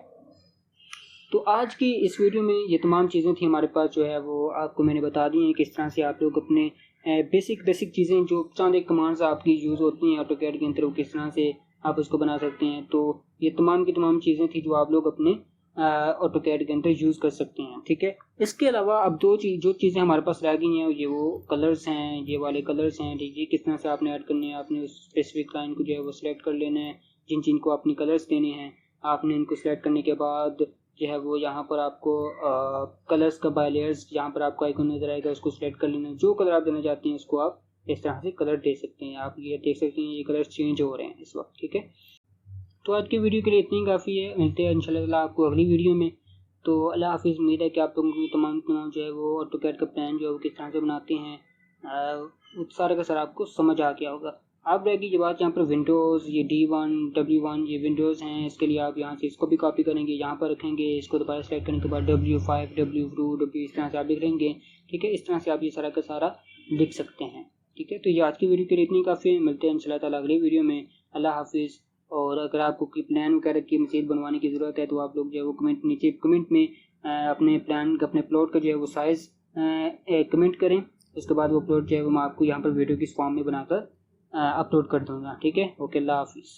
तो आज की इस वीडियो में ये तमाम चीज़ें थी हमारे पास, जो है वो आपको मैंने बता दी हैं किस तरह से आप लोग अपने बेसिक चीज़ें जो चंद एक कमांड्स आपकी यूज़ होती हैं ऑटोकैड के अंदर, वो किस तरह से आप उसको बना सकते हैं। तो ये तमाम की तमाम चीज़ें थी जो आप लोग अपने ऑटोकैड के अंदर यूज़ कर सकते हैं, ठीक है। इसके अलावा अब जो चीज़ें हमारे पास रह गई हैं ये वो कलर्स हैं, ये वाले कलर्स हैं, ठीक है। किस तरह से आपने ऐड करने हैं, आपने उस स्पेसिफिक लाइन को जो है वो सिलेक्ट कर लेना है, जिन को अपनी कलर्स देने हैं। आपने इनको सिलेक्ट करने के बाद जो है वो यहाँ पर आपको कलर्स का बाय लेयर्स यहाँ पर आपको आइकन नजर आएगा, उसको सिलेक्ट कर लेना है। जो कलर आप देना चाहते हैं उसको आप इस तरह से कलर दे सकते हैं। आप ये देख सकते हैं ये कलर चेंज हो रहे हैं इस वक्त, ठीक है। तो आज की वीडियो के लिए इतनी काफ़ी है, मिलते हैं इंशाल्लाह आपको अगली वीडियो में। तो अल्लाह हाफिज़। उम्मीद है कि आप लोगों को तमाम जो है वो ऑटोकैड का प्लान जो है वो किस तरह से बनाते हैं सारा का सारा आपको समझ आ गया होगा। आप रहेगी ये बात, यहाँ पर विंडोज़ ये D1 W1 ये विंडोज़ हैं, इसके लिए आप यहाँ से इसको भी कॉपी करेंगे, यहाँ पर रखेंगे, इसको दोबारा सेलेक्ट करने के बाद W5 W2 W इस तरह से आप लिख लेंगे, ठीक है। इस तरह से आप ये सारा का सारा लिख सकते हैं, ठीक है। तो ये आज की वीडियो के लिए इतनी काफ़ी है, मिलते हैं इंशाल्लाह ताला अगली वीडियो में। अल्लाह हाफिज़। और अगर आपको कोई प्लान वगैरह की मज़ीद बनवाने की ज़रूरत है तो आप लोग जो है वो नीचे कमेंट में अपने प्लान का अपने प्लॉट का जो है वो साइज़ कमेंट करें। उसके बाद वो प्लॉट जो है वो मैं आपको यहाँ पर वीडियो की फॉर्म में बनाकर अपलोड कर दूँगा, ठीक है। ओके, अल्लाह हाफिज़।